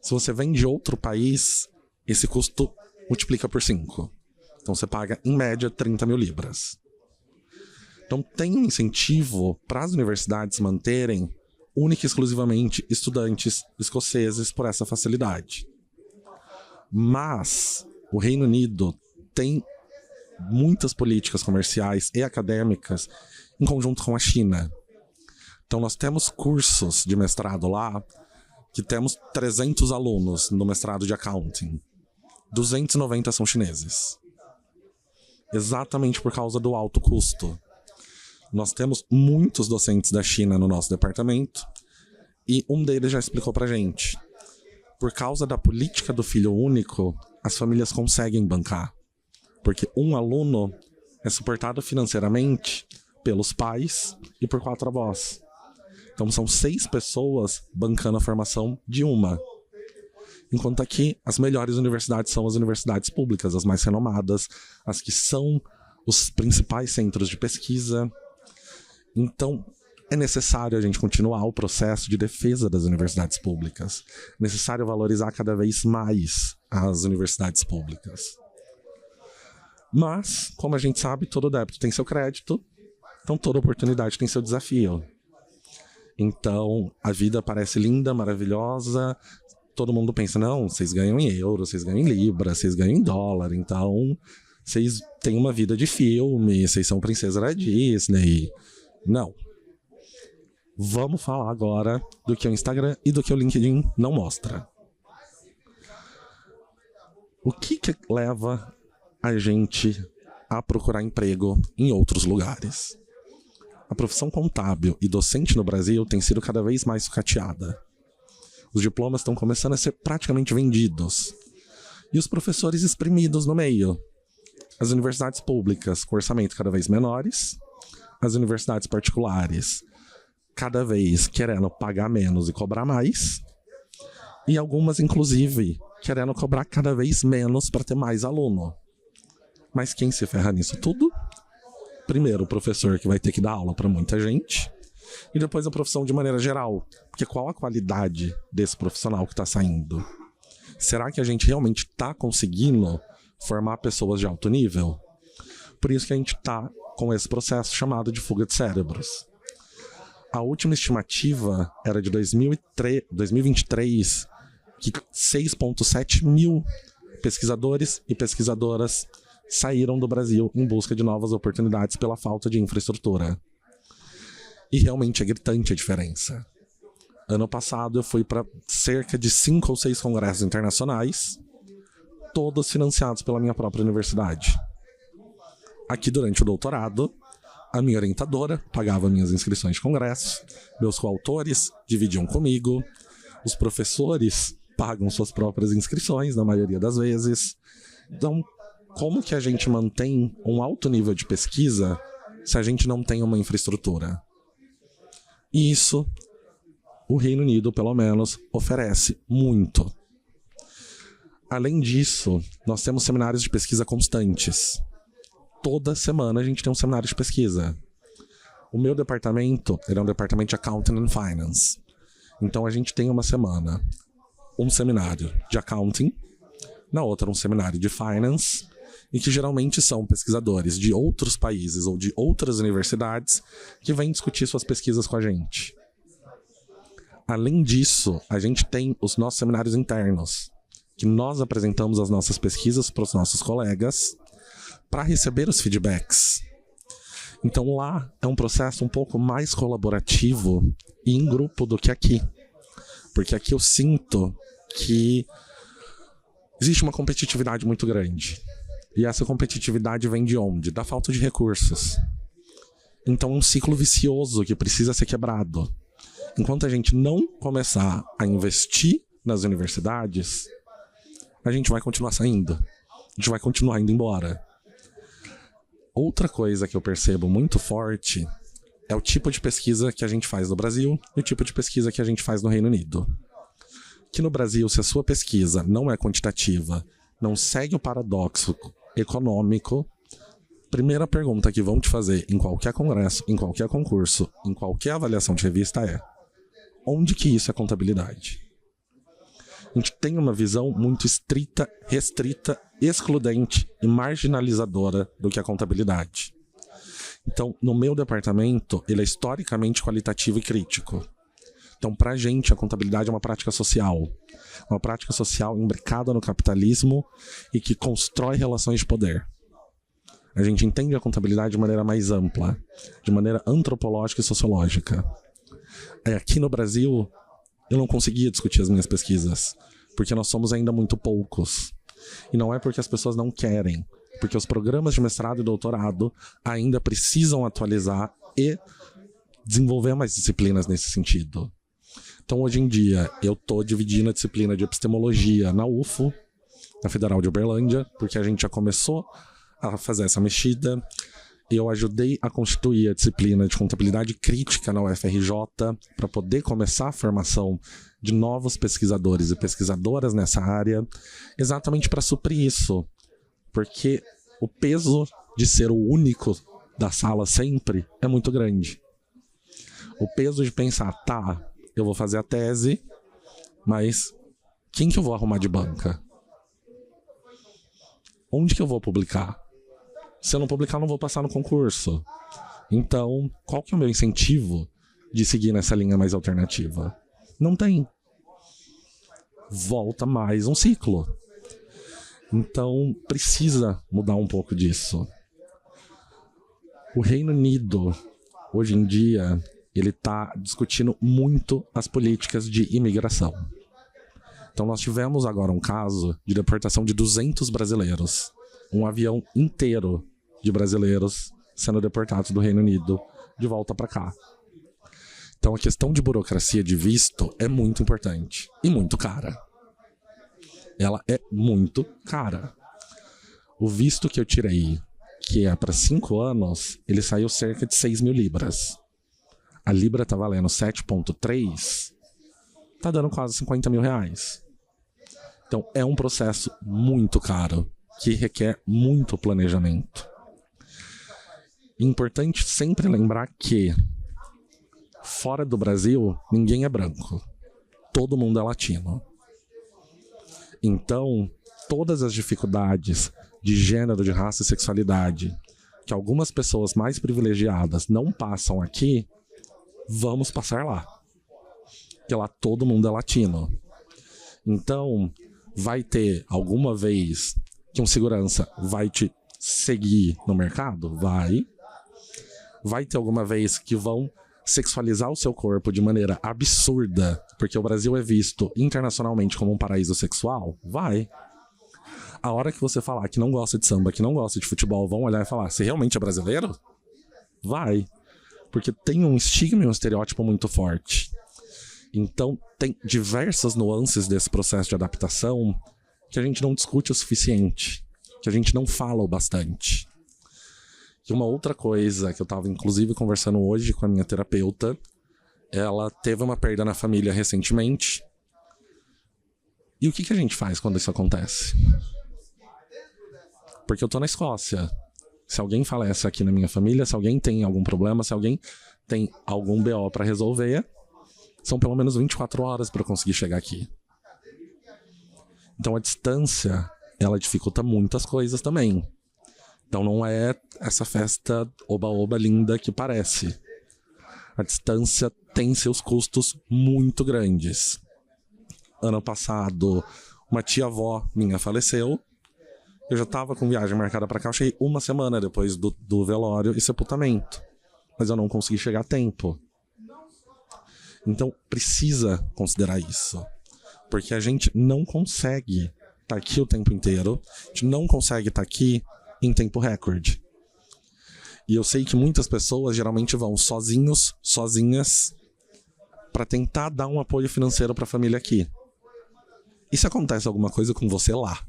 Se você vem de outro país, esse custo multiplica por 5. Então, você paga, em média, 30 mil libras. Então, tem um incentivo para as universidades manterem única e exclusivamente estudantes escoceses por essa facilidade. Mas o Reino Unido tem muitas políticas comerciais e acadêmicas em conjunto com a China. Então nós temos cursos de mestrado lá que temos 300 alunos no mestrado de accounting. 290 são chineses. Exatamente por causa do alto custo. Nós temos muitos docentes da China no nosso departamento e um deles já explicou pra gente. Por causa da política do filho único, as famílias conseguem bancar. Porque um aluno é suportado financeiramente pelos pais e por 4 avós. Então são 6 pessoas bancando a formação de uma. Enquanto aqui, as melhores universidades são as universidades públicas, as mais renomadas, as que são os principais centros de pesquisa. Então, é necessário a gente continuar o processo de defesa das universidades públicas. É necessário valorizar cada vez mais as universidades públicas. Mas, como a gente sabe, todo débito tem seu crédito, então toda oportunidade tem seu desafio. Então, a vida parece linda, maravilhosa, todo mundo pensa, não, vocês ganham em euro, vocês ganham em libra, vocês ganham em dólar, então vocês têm uma vida de filme, vocês são princesa da Disney. Não. Vamos falar agora do que o Instagram e do que o LinkedIn não mostra. O que leva a gente a procurar emprego em outros lugares? A profissão contábil e docente no Brasil tem sido cada vez mais sucateada. Os diplomas estão começando a ser praticamente vendidos. E os professores espremidos no meio. As universidades públicas com orçamento cada vez menores. As universidades particulares cada vez querendo pagar menos e cobrar mais. E algumas, inclusive, querendo cobrar cada vez menos para ter mais aluno. Mas quem se ferra nisso tudo? Primeiro, o professor que vai ter que dar aula para muita gente. E depois a profissão de maneira geral. Porque qual a qualidade desse profissional que está saindo? Será que a gente realmente está conseguindo formar pessoas de alto nível? Por isso que a gente está com esse processo chamado de fuga de cérebros. A última estimativa era de 2023, que 6,7 mil pesquisadores e pesquisadoras saíram do Brasil em busca de novas oportunidades pela falta de infraestrutura. E realmente é gritante a diferença. Ano passado eu fui para cerca de 5 ou 6 congressos internacionais, todos financiados pela minha própria universidade. Aqui durante o doutorado, a minha orientadora pagava minhas inscrições de congresso, meus coautores dividiam comigo, os professores pagam suas próprias inscrições, na maioria das vezes. Então, como que a gente mantém um alto nível de pesquisa se a gente não tem uma infraestrutura? E isso o Reino Unido, pelo menos, oferece muito. Além disso, nós temos seminários de pesquisa constantes. Toda semana a gente tem um seminário de pesquisa. O meu departamento, ele é um departamento de Accounting and Finance. Então a gente tem uma semana um seminário de Accounting, na outra um seminário de Finance, e que geralmente são pesquisadores de outros países ou de outras universidades que vêm discutir suas pesquisas com a gente. Além disso, a gente tem os nossos seminários internos, que nós apresentamos as nossas pesquisas para os nossos colegas para receber os feedbacks. Então lá é um processo um pouco mais colaborativo e em grupo do que aqui. Porque aqui eu sinto que existe uma competitividade muito grande. E essa competitividade vem de onde? Da falta de recursos. Então é um ciclo vicioso que precisa ser quebrado. Enquanto a gente não começar a investir nas universidades, a gente vai continuar saindo. A gente vai continuar indo embora. Outra coisa que eu percebo muito forte é o tipo de pesquisa que a gente faz no Brasil e o tipo de pesquisa que a gente faz no Reino Unido. Que no Brasil, se a sua pesquisa não é quantitativa, não segue o paradoxo econômico, primeira pergunta que vão te fazer em qualquer congresso, em qualquer concurso, em qualquer avaliação de revista é: onde que isso é contabilidade? A gente tem uma visão muito estrita, restrita, excludente e marginalizadora do que é contabilidade. Então, no meu departamento, ele é historicamente qualitativo e crítico. Então, para a gente, a contabilidade é uma prática social imbricada no capitalismo e que constrói relações de poder. A gente entende a contabilidade de maneira mais ampla, de maneira antropológica e sociológica. Aqui no Brasil, eu não conseguia discutir as minhas pesquisas, porque nós somos ainda muito poucos. E não é porque as pessoas não querem, porque os programas de mestrado e doutorado ainda precisam atualizar e desenvolver mais disciplinas nesse sentido. Então, hoje em dia, eu estou dividindo a disciplina de epistemologia na UFO, na Federal de Uberlândia, porque a gente já começou a fazer essa mexida. Eu ajudei a constituir a disciplina de contabilidade crítica na UFRJ para poder começar a formação de novos pesquisadores e pesquisadoras nessa área, exatamente para suprir isso. Porque o peso de ser o único da sala sempre é muito grande. O peso de pensar, tá, eu vou fazer a tese, mas quem que eu vou arrumar de banca? Onde que eu vou publicar? Se eu não publicar, eu não vou passar no concurso. Então, qual que é o meu incentivo de seguir nessa linha mais alternativa? Não tem. Volta mais um ciclo. Então, precisa mudar um pouco disso. O Reino Unido, hoje em dia, ele está discutindo muito as políticas de imigração. Então, nós tivemos agora um caso de deportação de 200 brasileiros. Um avião inteiro de brasileiros sendo deportados do Reino Unido de volta para cá. Então, a questão de burocracia de visto é muito importante e muito cara. Ela é muito cara. O visto que eu tirei, que é para 5 anos, ele saiu cerca de 6 mil libras. A libra tá valendo 7,3, tá dando quase 50 mil reais. Então, é um processo muito caro, que requer muito planejamento. Importante sempre lembrar que, fora do Brasil, ninguém é branco. Todo mundo é latino. Então, todas as dificuldades de gênero, de raça e sexualidade que algumas pessoas mais privilegiadas não passam aqui, vamos passar lá. Porque lá todo mundo é latino. Então, vai ter alguma vez que um segurança vai te seguir no mercado? Vai. Vai ter alguma vez que vão sexualizar o seu corpo de maneira absurda, porque o Brasil é visto internacionalmente como um paraíso sexual? Vai. A hora que você falar que não gosta de samba, que não gosta de futebol, vão olhar e falar: você realmente é brasileiro? Vai. Porque tem um estigma e um estereótipo muito forte. Então, tem diversas nuances desse processo de adaptação que a gente não discute o suficiente, que a gente não fala o bastante. E uma outra coisa que eu estava inclusive conversando hoje com a minha terapeuta ela teve uma perda na família recentemente. E o que a gente faz quando isso acontece? Porque eu tô na Escócia. Se alguém falece aqui na minha família, se alguém tem algum problema, se alguém tem algum BO para resolver, são pelo menos 24 horas para eu conseguir chegar aqui. Então a distância, ela dificulta muitas coisas também. Então não é essa festa oba-oba linda que parece. A distância tem seus custos muito grandes. Ano passado, uma tia-avó minha faleceu. Eu já estava com viagem marcada para cá. Eu cheguei uma semana depois do velório e sepultamento. Mas eu não consegui chegar a tempo. Então, precisa considerar isso. Porque a gente não consegue estar aqui o tempo inteiro. A gente não consegue estar aqui em tempo recorde. E eu sei que muitas pessoas geralmente vão sozinhos, sozinhas, para tentar dar um apoio financeiro para a família aqui. E se acontece alguma coisa com você lá?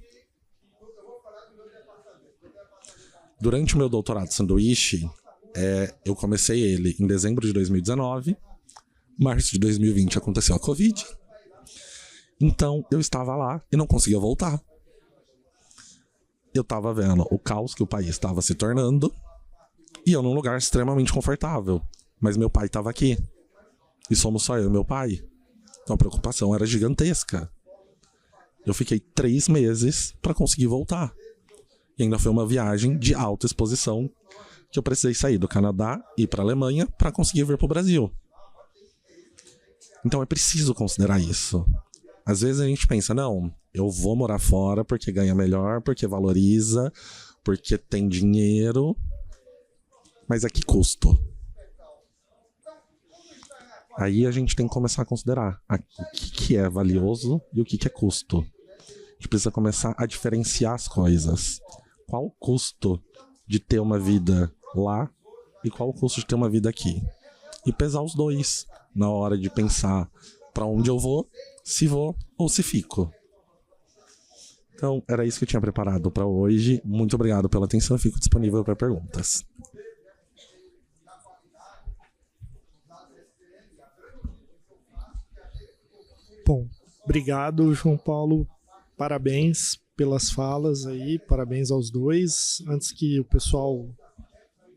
Durante o meu doutorado de sanduíche, eu comecei ele em dezembro de 2019. Março de 2020 aconteceu a Covid. Então, eu estava lá e não conseguia voltar. Eu estava vendo o caos que o país estava se tornando. E eu num lugar extremamente confortável. Mas meu pai estava aqui. E somos só eu e meu pai. Então a preocupação era gigantesca. Eu fiquei 3 meses para conseguir voltar. E ainda foi uma viagem de alta exposição que eu precisei sair do Canadá e ir para a Alemanha para conseguir vir para o Brasil. Então é preciso considerar isso. Às vezes a gente pensa, não, eu vou morar fora porque ganha melhor, porque valoriza, porque tem dinheiro. Mas a que custo? Aí a gente tem que começar a considerar o que é valioso e o que é custo. A gente precisa começar a diferenciar as coisas. Qual o custo de ter uma vida lá e qual o custo de ter uma vida aqui? E pesar os dois na hora de pensar para onde eu vou, se vou ou se fico. Então, era isso que eu tinha preparado para hoje. Muito obrigado pela atenção. Eu fico disponível para perguntas. Bom, obrigado, João Paulo. Parabéns pelas falas aí, parabéns aos dois. Antes que o pessoal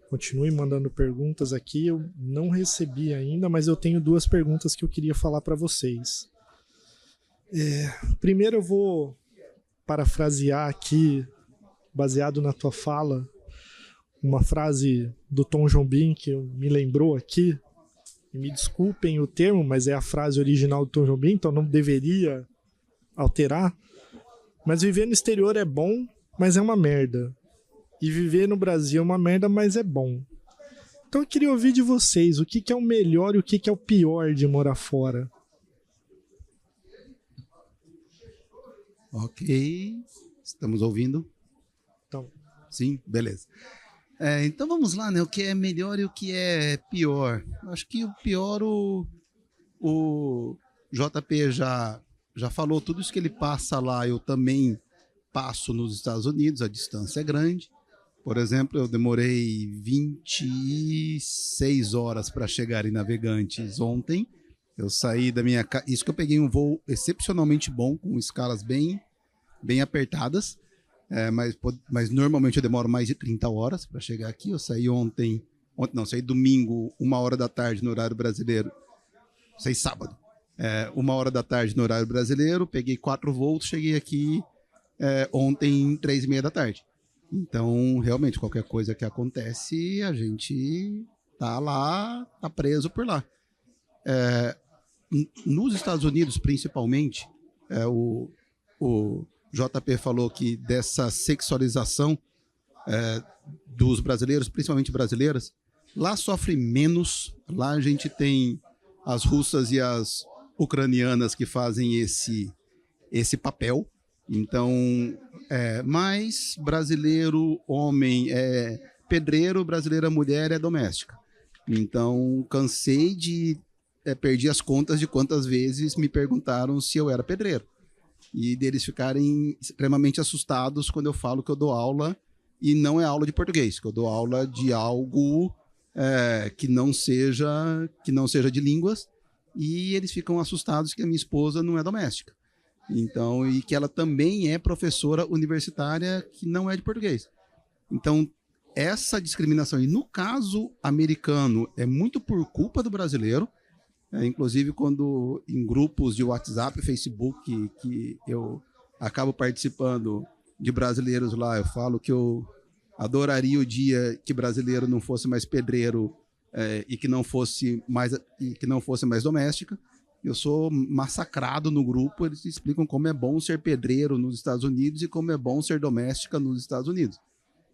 continue mandando perguntas aqui, eu não recebi ainda, mas eu tenho 2 perguntas que eu queria falar para vocês. Primeiro eu vou parafrasear aqui, baseado na tua fala, uma frase do Tom Jobim que me lembrou aqui. E me desculpem o termo, mas é a frase original do Tom Jobim, então não deveria alterar. Mas viver no exterior é bom, mas é uma merda. E viver no Brasil é uma merda, mas é bom. Então eu queria ouvir de vocês o que é o melhor e o que é o pior de morar fora. Ok, estamos ouvindo? Então. Sim, beleza. Então vamos lá, né? O que é melhor e o que é pior. Acho que o pior, o JP já falou tudo isso que ele passa lá, eu também passo nos Estados Unidos, a distância é grande. Por exemplo, eu demorei 26 horas para chegar em Navegantes ontem. Eu saí da minha casa, isso que eu peguei um voo excepcionalmente bom, com escalas bem apertadas. Mas normalmente eu demoro mais de 30 horas para chegar aqui. Eu saí saí domingo, 1h da tarde no horário brasileiro. Saí sábado, 1h da tarde no horário brasileiro. Peguei 4 voos, cheguei aqui ontem, 3h30 da tarde. Então, realmente, qualquer coisa que acontece, a gente tá lá, tá preso por lá. Nos Estados Unidos, principalmente, o JP falou que dessa sexualização dos brasileiros, principalmente brasileiras, lá sofre menos. Lá a gente tem as russas e as ucranianas que fazem esse papel. Então, mais brasileiro homem é pedreiro, brasileira mulher é doméstica. Então, cansei perdi as contas de quantas vezes me perguntaram se eu era pedreiro. E deles ficarem extremamente assustados quando eu falo que eu dou aula, e não é aula de português, que eu dou aula de algo que não seja de línguas, e eles ficam assustados que a minha esposa não é doméstica. Então, e que ela também é professora universitária que não é de português. Então, essa discriminação, e no caso americano, é muito por culpa do brasileiro. Inclusive, quando em grupos de WhatsApp, Facebook, que eu acabo participando de brasileiros lá, eu falo que eu adoraria o dia que brasileiro não fosse mais pedreiro e que não fosse mais doméstica. Eu sou massacrado no grupo, eles explicam como é bom ser pedreiro nos Estados Unidos e como é bom ser doméstica nos Estados Unidos.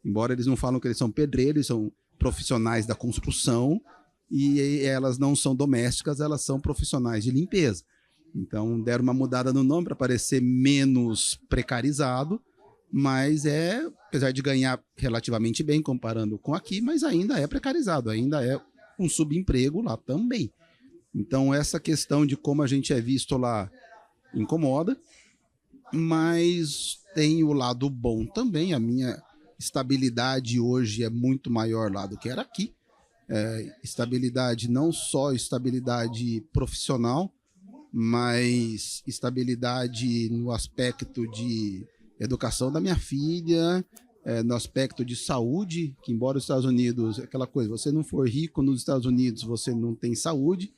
Embora eles não falam que eles são pedreiros, eles são profissionais da construção, e elas não são domésticas, elas são profissionais de limpeza. Então deram uma mudada no nome para parecer menos precarizado, mas apesar de ganhar relativamente bem comparando com aqui, mas ainda é precarizado, ainda é um subemprego lá também. Então essa questão de como a gente é visto lá incomoda, mas tem o lado bom também. A minha estabilidade hoje é muito maior lá do que era aqui. Estabilidade, não só estabilidade profissional, mas estabilidade no aspecto de educação da minha filha, no aspecto de saúde, que embora os Estados Unidos, aquela coisa, você não for rico nos Estados Unidos, você não tem saúde,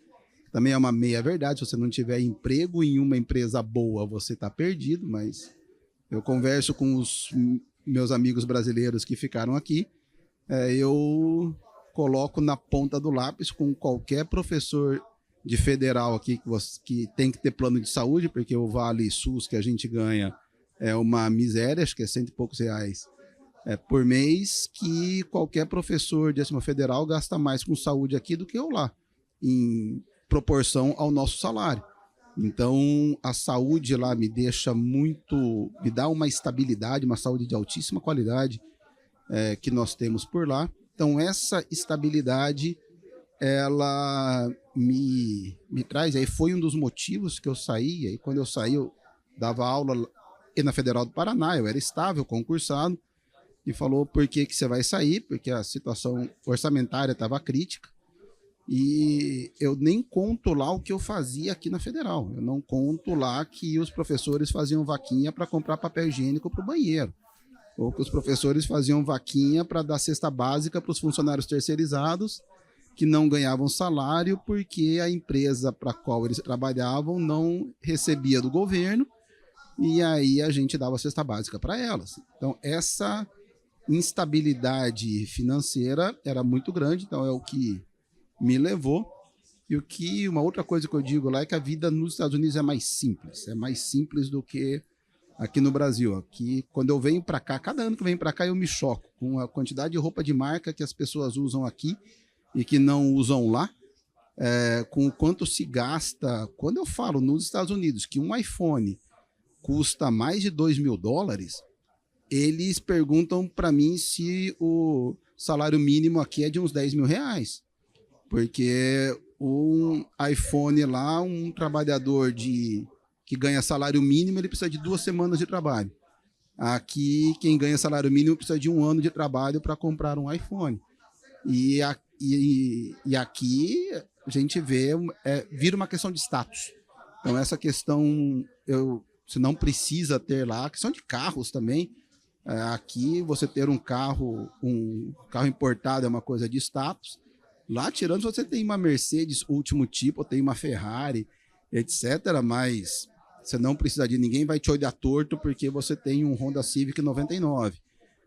também é uma meia verdade. Se você não tiver emprego em uma empresa boa, você está perdido. Mas eu converso com os meus amigos brasileiros que ficaram aqui, eu coloco na ponta do lápis com qualquer professor de federal aqui que tem que ter plano de saúde, porque o Vale SUS que a gente ganha é uma miséria, acho que é R$100 e poucos por mês, que qualquer professor de ensino federal gasta mais com saúde aqui do que eu lá, em proporção ao nosso salário. Então, a saúde lá me dá uma estabilidade, uma saúde de altíssima qualidade que nós temos por lá. Então, essa estabilidade, ela me traz, aí foi um dos motivos que eu saí. Aí quando eu saí, eu dava aula na Federal do Paraná, eu era estável, concursado, e falou: por que você vai sair? Porque a situação orçamentária estava crítica, e eu nem conto lá o que eu fazia aqui na Federal. Eu não conto lá que os professores faziam vaquinha para comprar papel higiênico para o banheiro, ou que os professores faziam vaquinha para dar cesta básica para os funcionários terceirizados que não ganhavam salário porque a empresa para a qual eles trabalhavam não recebia do governo, e aí a gente dava cesta básica para elas. Então, essa instabilidade financeira era muito grande, então é o que me levou. E uma outra coisa que eu digo lá é que a vida nos Estados Unidos é mais simples do que aqui no Brasil. Aqui, quando eu venho para cá, cada ano que eu venho para cá, eu me choco com a quantidade de roupa de marca que as pessoas usam aqui e que não usam lá, com o quanto se gasta. Quando eu falo nos Estados Unidos que um iPhone custa mais de $2.000, eles perguntam para mim se o salário mínimo aqui é de uns R$10.000, porque um iPhone lá, um trabalhador que ganha salário mínimo, ele precisa de 2 semanas de trabalho. Aqui, quem ganha salário mínimo precisa de 1 ano de trabalho para comprar um iPhone. E aqui a gente vê, vira uma questão de status. Então essa questão, você não precisa ter lá. A questão de carros também. Aqui você ter um carro importado é uma coisa de status. Lá, tirando, você tem uma Mercedes último tipo, ou tem uma Ferrari, etc., mas você não precisa ninguém vai te olhar torto porque você tem um Honda Civic 99,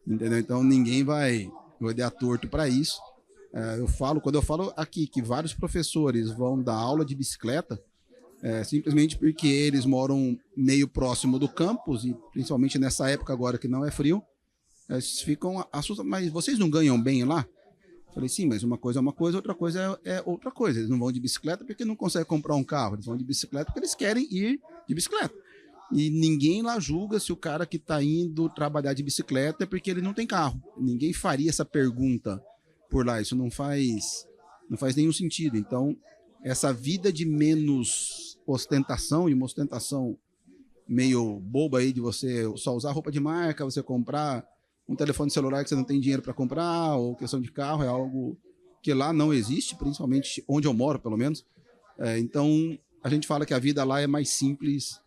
entendeu? Então ninguém vai olhar torto para isso. Quando eu falo aqui que vários professores vão dar aula de bicicleta, simplesmente porque eles moram meio próximo do campus, e principalmente nessa época agora que não é frio, eles ficam assustados. Mas vocês não ganham bem lá? Falei: sim, mas uma coisa é uma coisa, outra coisa é outra coisa. Eles não vão de bicicleta porque não conseguem comprar um carro, eles vão de bicicleta porque eles querem ir de bicicleta. E ninguém lá julga se o cara que está indo trabalhar de bicicleta é porque ele não tem carro. Ninguém faria essa pergunta por lá, isso não faz nenhum sentido. Então, essa vida de menos ostentação, e uma ostentação meio boba aí de você só usar roupa de marca, você comprar um telefone celular que você não tem dinheiro para comprar, ou questão de carro, é algo que lá não existe, principalmente onde eu moro, pelo menos. Então, a gente fala que a vida lá é mais simples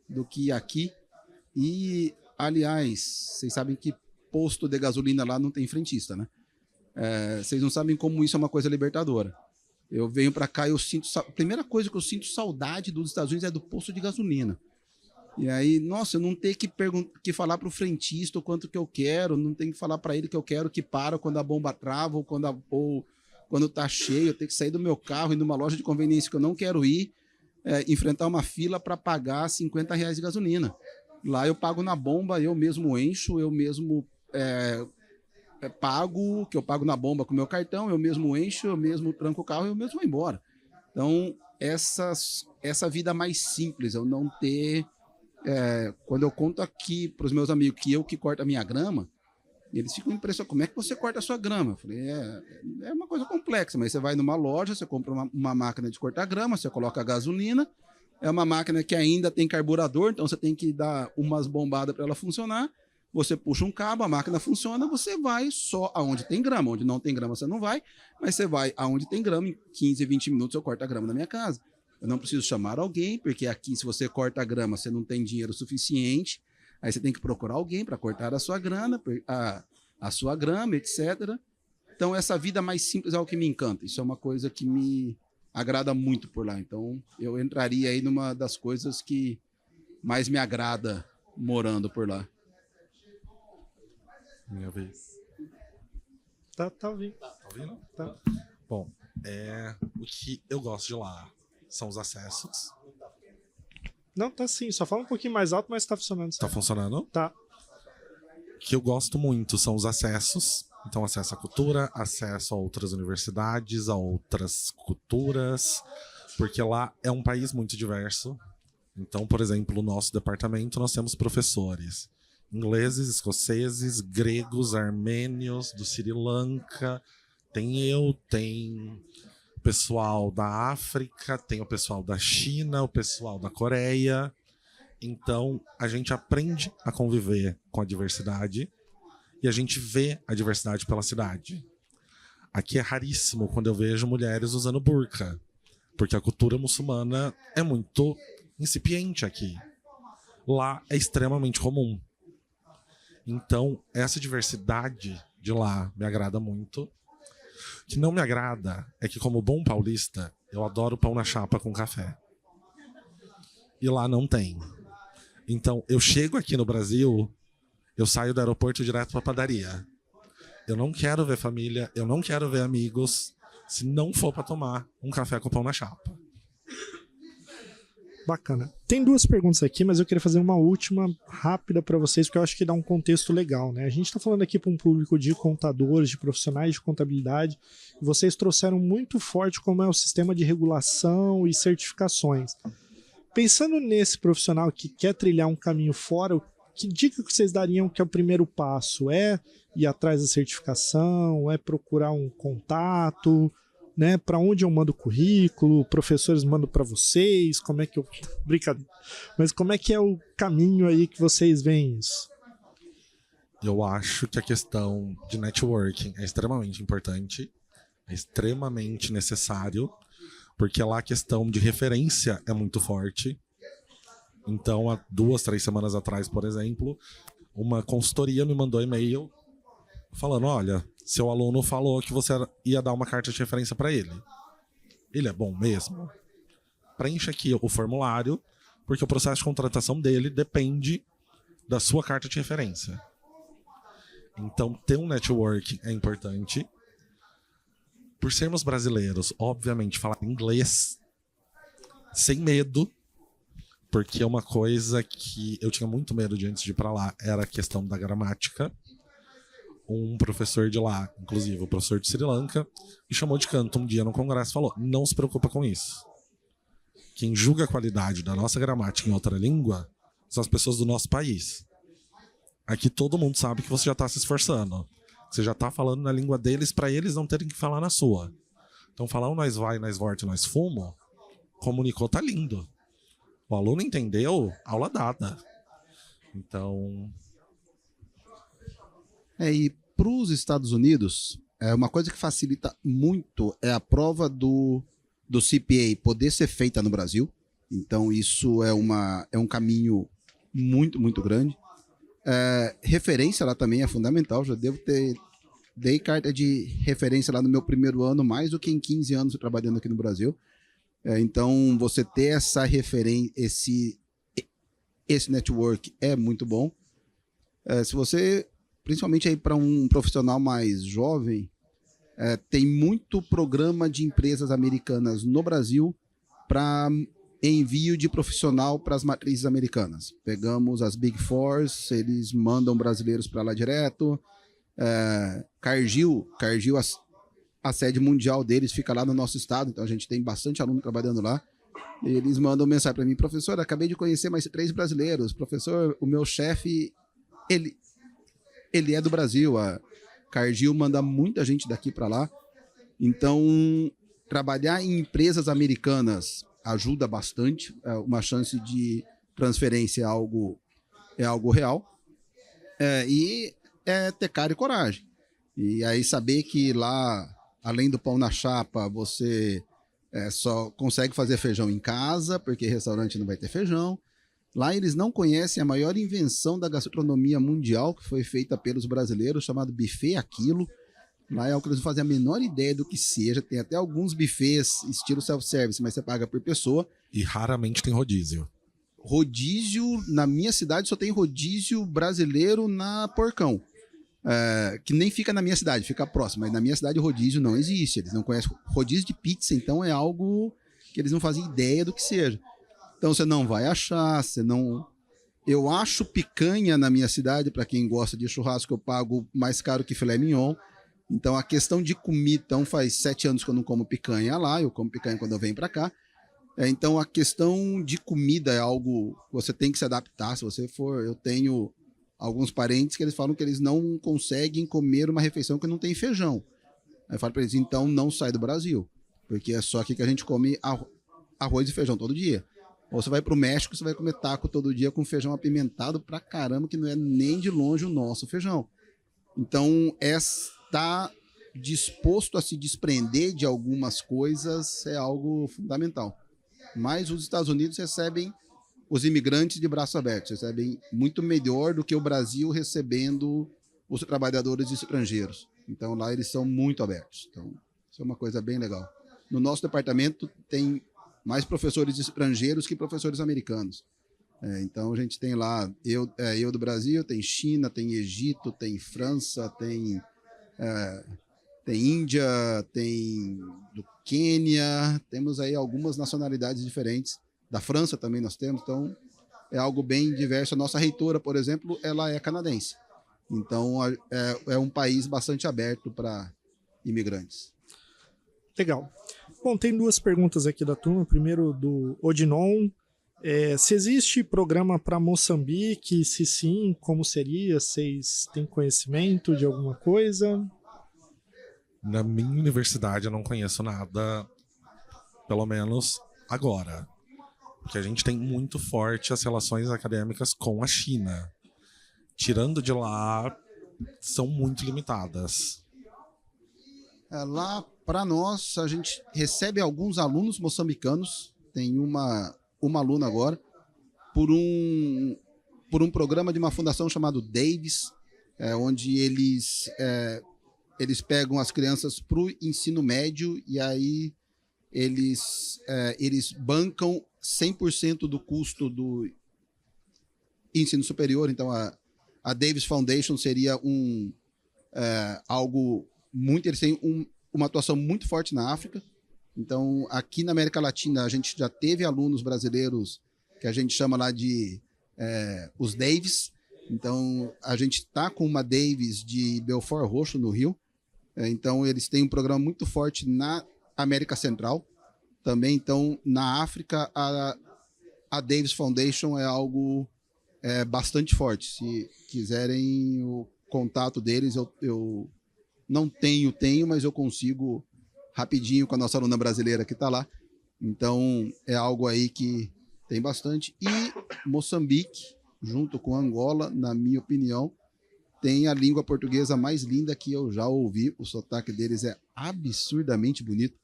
do que aqui. E, aliás, vocês sabem que posto de gasolina lá não tem frentista, né? Vocês não sabem como isso é uma coisa libertadora. Eu venho para cá e eu sinto... A primeira coisa que eu sinto saudade dos Estados Unidos é do posto de gasolina. E aí, nossa, eu não tenho que falar para o frentista o quanto que eu quero, não tenho que falar para ele que eu quero que para quando a bomba trava ou quando tá cheio, eu tenho que sair do meu carro e ir numa loja de conveniência que eu não quero ir, enfrentar uma fila para pagar R$ 50 de gasolina. Lá eu pago na bomba, eu mesmo encho, eu mesmo pago, que eu pago na bomba com o meu cartão, eu mesmo encho, eu mesmo tranco o carro, eu mesmo vou embora. Então, essa vida mais simples, eu não ter... quando eu conto aqui para os meus amigos que eu que corto a minha grama, eles ficam impressionados. Como é que você corta a sua grama? Eu falei, é uma coisa complexa, mas você vai numa loja, você compra uma máquina de cortar grama, você coloca a gasolina, é uma máquina que ainda tem carburador, então você tem que dar umas bombadas para ela funcionar, você puxa um cabo, a máquina funciona, você vai só aonde tem grama, onde não tem grama você não vai, mas você vai aonde tem grama, em 15, 20 minutos eu corto a grama na minha casa. Eu não preciso chamar alguém, porque aqui se você corta a grama, você não tem dinheiro suficiente, aí você tem que procurar alguém para cortar a sua grana, a sua grama, etc. Então essa vida mais simples é o que me encanta, isso é uma coisa que me agrada muito por lá. Então eu entraria aí numa das coisas que mais me agrada morando por lá. Minha vez. Tá ouvindo. Tá ouvindo? Tá. Bom, o que eu gosto de lá são os acessos. Não, tá sim. Só fala um pouquinho mais alto, mas tá funcionando. Tá funcionando? Tá. O que eu gosto muito são os acessos. Então, acesso à cultura, acesso a outras universidades, a outras culturas, porque lá é um país muito diverso. Então, por exemplo, no nosso departamento nós temos professores ingleses, escoceses, gregos, armênios, do Sri Lanka, tem pessoal da África, tem o pessoal da China, o pessoal da Coreia. Então, a gente aprende a conviver com a diversidade e a gente vê a diversidade pela cidade. Aqui é raríssimo quando eu vejo mulheres usando burca, porque a cultura muçulmana é muito incipiente aqui. Lá é extremamente comum. Então, essa diversidade de lá me agrada muito. O que não me agrada é que, como bom paulista, eu adoro pão na chapa com café. E lá não tem. Então, eu chego aqui no Brasil, eu saio do aeroporto direto para a padaria. Eu não quero ver família, eu não quero ver amigos, se não for para tomar um café com pão na chapa. Bacana. Tem duas perguntas aqui, mas eu queria fazer uma última rápida para vocês, porque eu acho que dá um contexto legal, né? A gente está falando aqui para um público de contadores, de profissionais de contabilidade, e vocês trouxeram muito forte como é o sistema de regulação e certificações. Pensando nesse profissional que quer trilhar um caminho fora, que dica que vocês dariam que é o primeiro passo? É ir atrás da certificação? É procurar um contato? Né, para onde eu mando o currículo, professores mandam para vocês, como é que eu... Brincadeira. Mas como é que é o caminho aí que vocês veem isso? Eu acho que a questão de networking é extremamente importante, é extremamente necessário, porque lá a questão de referência é muito forte. Então, há 2, 3 semanas atrás, por exemplo, uma consultoria me mandou e-mail falando, olha, seu aluno falou que você ia dar uma carta de referência para ele. Ele é bom mesmo? Preencha aqui o formulário, porque o processo de contratação dele depende da sua carta de referência. Então, ter um networking é importante. Por sermos brasileiros, obviamente, falar inglês sem medo, porque é uma coisa que eu tinha muito medo de antes de ir para lá, era a questão da gramática. Um professor de lá, inclusive o professor de Sri Lanka, me chamou de canto um dia no congresso e falou, não se preocupa com isso. Quem julga a qualidade da nossa gramática em outra língua são as pessoas do nosso país. Aqui todo mundo sabe que você já está se esforçando. Você já está falando na língua deles para eles não terem que falar na sua. Então falar um nós vai, nós volta, nós fumo, comunicou, tá lindo. O aluno entendeu, aula dada. Então... E para os Estados Unidos, uma coisa que facilita muito é a prova do CPA poder ser feita no Brasil. Então, isso é um caminho muito, muito grande. Referência lá também é fundamental. Já dei carta de referência lá no meu primeiro ano, mais do que em 15 anos trabalhando aqui no Brasil. Então, você ter essa referência, esse network é muito bom. Se você, principalmente aí para um profissional mais jovem, tem muito programa de empresas americanas no Brasil para envio de profissional para as matrizes americanas. Pegamos as Big Fours, eles mandam brasileiros para lá direto. Cargill, a sede mundial deles fica lá no nosso estado, então a gente tem bastante aluno trabalhando lá. Eles mandam mensagem para mim: professor, acabei de conhecer mais 3 brasileiros. Professor, o meu chefe, ele é do Brasil. A Cargill manda muita gente daqui para lá. Então, trabalhar em empresas americanas ajuda bastante. Uma chance de transferência é algo real. E ter cara e coragem. E aí saber que lá, além do pão na chapa, você só consegue fazer feijão em casa, porque restaurante não vai ter feijão. Lá eles não conhecem a maior invenção da gastronomia mundial, que foi feita pelos brasileiros, chamado buffet a quilo. Lá é algo que eles não fazem a menor ideia do que seja. Tem até alguns buffets estilo self-service, mas você paga por pessoa. E raramente tem rodízio. Rodízio, na minha cidade só tem rodízio brasileiro na Porcão. Que nem fica na minha cidade, fica próximo. Mas na minha cidade rodízio não existe. Eles não conhecem. Rodízio de pizza, então, é algo que eles não fazem ideia do que seja. Então você não vai achar, Eu acho picanha na minha cidade, para quem gosta de churrasco, eu pago mais caro que filé mignon. Então a questão de comida, então faz 7 anos que eu não como picanha lá, eu como picanha quando eu venho para cá. Então a questão de comida é algo que você tem que se adaptar. Se você for, eu tenho alguns parentes que eles falam que eles não conseguem comer uma refeição que não tem feijão. Aí eu falo para eles: então não sai do Brasil, porque é só aqui que a gente come arroz e feijão todo dia. Ou você vai pro México, você vai comer taco todo dia com feijão apimentado pra caramba, que não é nem de longe o nosso feijão. Então, estar disposto a se desprender de algumas coisas é algo fundamental. Mas os Estados Unidos recebem os imigrantes de braços abertos, recebem muito melhor do que o Brasil recebendo os trabalhadores estrangeiros. Então, lá eles são muito abertos. Então, isso é uma coisa bem legal. No nosso departamento tem mais professores estrangeiros que professores americanos. Então a gente tem lá, eu do Brasil, tem China, tem Egito, tem França, tem Índia, tem do Quênia, temos aí algumas nacionalidades diferentes. Da França também nós temos, então é algo bem diverso. A nossa reitora, por exemplo, ela é canadense. Então é um país bastante aberto para imigrantes. Legal. Bom, tem 2 perguntas aqui da turma. Primeiro do Odinon. Se existe programa para Moçambique? Se sim, como seria? Vocês têm conhecimento de alguma coisa? Na minha universidade eu não conheço nada, pelo menos agora. Porque a gente tem muito forte as relações acadêmicas com a China. Tirando de lá, são muito limitadas. Lá, para nós, a gente recebe alguns alunos moçambicanos. Tem uma aluna agora, por um programa de uma fundação chamado Davis, onde eles pegam as crianças para o ensino médio e aí eles bancam 100% do custo do ensino superior. Então, a Davis Foundation seria algo muito... Eles têm uma atuação muito forte na África. Então, aqui na América Latina, a gente já teve alunos brasileiros que a gente chama lá de os Davis. Então, a gente está com uma Davis de Belfort Roxo, no Rio. Então, eles têm um programa muito forte na América Central. Também, então, na África, a Davis Foundation é algo bastante forte. Se quiserem o contato deles, eu não tenho, mas eu consigo rapidinho com a nossa aluna brasileira que está lá. Então, é algo aí que tem bastante. E Moçambique, junto com Angola, na minha opinião, tem a língua portuguesa mais linda que eu já ouvi. O sotaque deles é absurdamente bonito.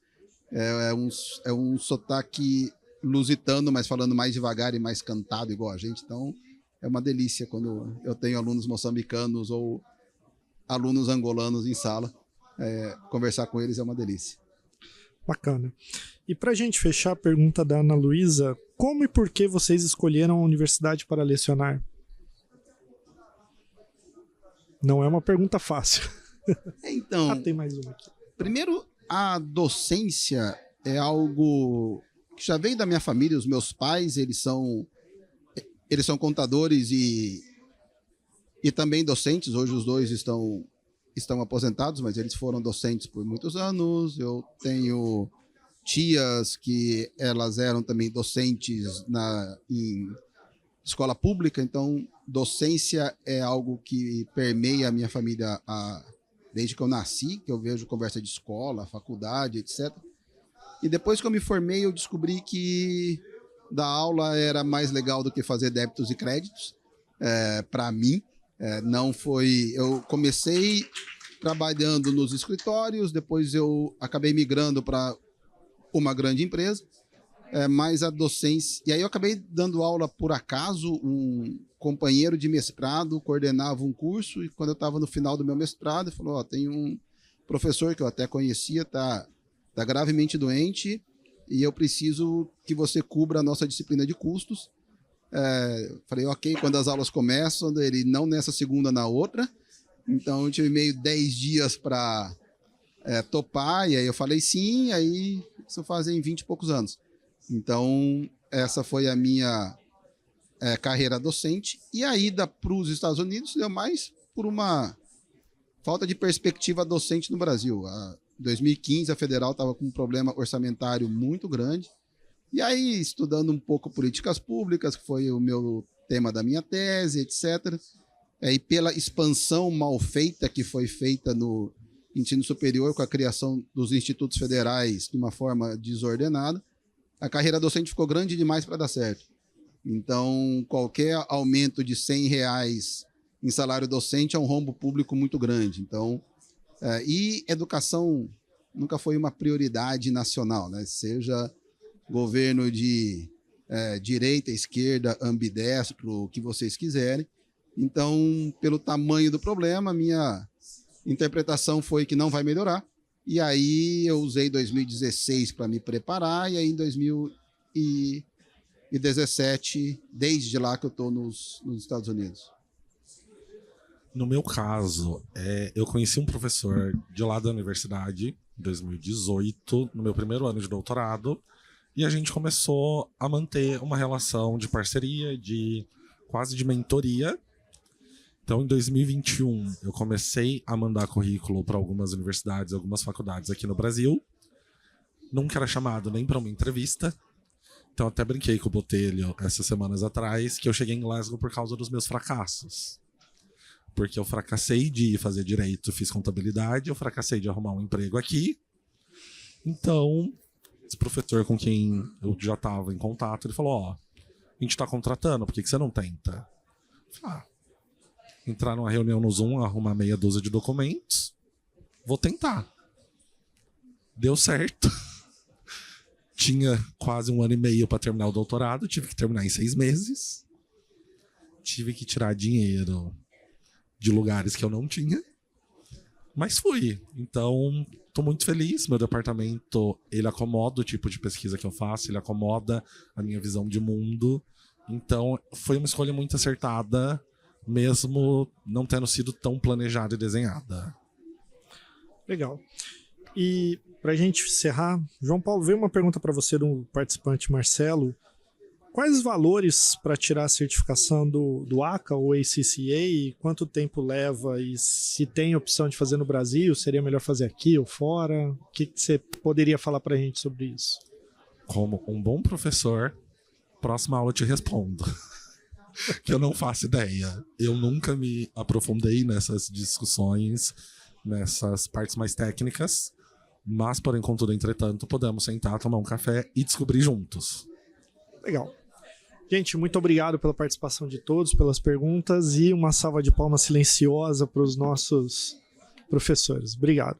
É um sotaque lusitano, mas falando mais devagar e mais cantado igual a gente. Então, é uma delícia quando eu tenho alunos moçambicanos ou alunos angolanos em sala. Conversar com eles é uma delícia. Bacana. E para a gente fechar a pergunta da Ana Luísa, como e por que vocês escolheram a universidade para lecionar? Não é uma pergunta fácil. Então, tem mais uma aqui. Primeiro, a docência é algo que já veio da minha família. Os meus pais, eles são contadores e também docentes. Hoje os dois estão aposentados, mas eles foram docentes por muitos anos. Eu tenho tias que elas eram também docentes em escola pública, então docência é algo que permeia a minha família desde que eu nasci, que eu vejo conversa de escola, faculdade, etc. E depois que eu me formei, eu descobri que dar aula era mais legal do que fazer débitos e créditos. Para mim, não foi... Eu comecei trabalhando nos escritórios, depois eu acabei migrando para uma grande empresa, mas a docência... E aí eu acabei dando aula por acaso. Um companheiro de mestrado coordenava um curso, e quando eu estava no final do meu mestrado, ele falou, tem um professor que eu até conhecia, tá gravemente doente, e eu preciso que você cubra a nossa disciplina de custos. Falei, ok, quando as aulas começam, ele não nessa segunda, na outra. Então eu tive meio 10 dias para topar, e aí eu falei sim, aí isso fazem 20 e poucos anos. Então essa foi a minha carreira docente. E a ida para os Estados Unidos deu mais por uma falta de perspectiva docente no Brasil. Em 2015 a Federal estava com um problema orçamentário muito grande. E aí, estudando um pouco políticas públicas, que foi o meu tema da minha tese, etc., e pela expansão mal feita que foi feita no ensino superior, com a criação dos institutos federais de uma forma desordenada, a carreira docente ficou grande demais para dar certo. Então, qualquer aumento de R$100 em salário docente é um rombo público muito grande. Então, e educação nunca foi uma prioridade nacional, né? Seja governo de direita, esquerda, ambidestro, o que vocês quiserem. Então, pelo tamanho do problema, minha interpretação foi que não vai melhorar. E aí eu usei 2016 para me preparar, e aí em 2017, desde lá que eu estou nos Estados Unidos. No meu caso, eu conheci um professor de lá da universidade, em 2018, no meu primeiro ano de doutorado, e a gente começou a manter uma relação de parceria, quase de mentoria. Então, em 2021, eu comecei a mandar currículo para algumas universidades, algumas faculdades aqui no Brasil. Nunca era chamado nem para uma entrevista. Então, até brinquei com o Botelho essas semanas atrás, que eu cheguei em Glasgow por causa dos meus fracassos. Porque eu fracassei de fazer direito, fiz contabilidade, eu fracassei de arrumar um emprego aqui. Então, esse professor com quem eu já estava em contato, ele falou, a gente está contratando, por que você não tenta? Eu falei, entrar numa reunião no Zoom, arrumar meia dúzia de documentos, vou tentar. Deu certo. Tinha quase 1 ano e meio para terminar o doutorado, tive que terminar em 6 meses. Tive que tirar dinheiro de lugares que eu não tinha, mas fui. Então, estou muito feliz. Meu departamento, ele acomoda o tipo de pesquisa que eu faço, ele acomoda a minha visão de mundo. Então, foi uma escolha muito acertada, mesmo não tendo sido tão planejada e desenhada. Legal. E para a gente encerrar, João Paulo, veio uma pergunta para você do participante Marcelo. Quais os valores para tirar a certificação do ACA ou ACCA e quanto tempo leva? E se tem opção de fazer no Brasil, seria melhor fazer aqui ou fora? O que você poderia falar para a gente sobre isso? Como um bom professor, próxima aula eu te respondo. Que eu não faço ideia. Eu nunca me aprofundei nessas discussões, nessas partes mais técnicas, mas, porém, contudo, entretanto, podemos sentar, tomar um café e descobrir juntos. Legal. Gente, muito obrigado pela participação de todos, pelas perguntas e uma salva de palmas silenciosa para os nossos professores. Obrigado.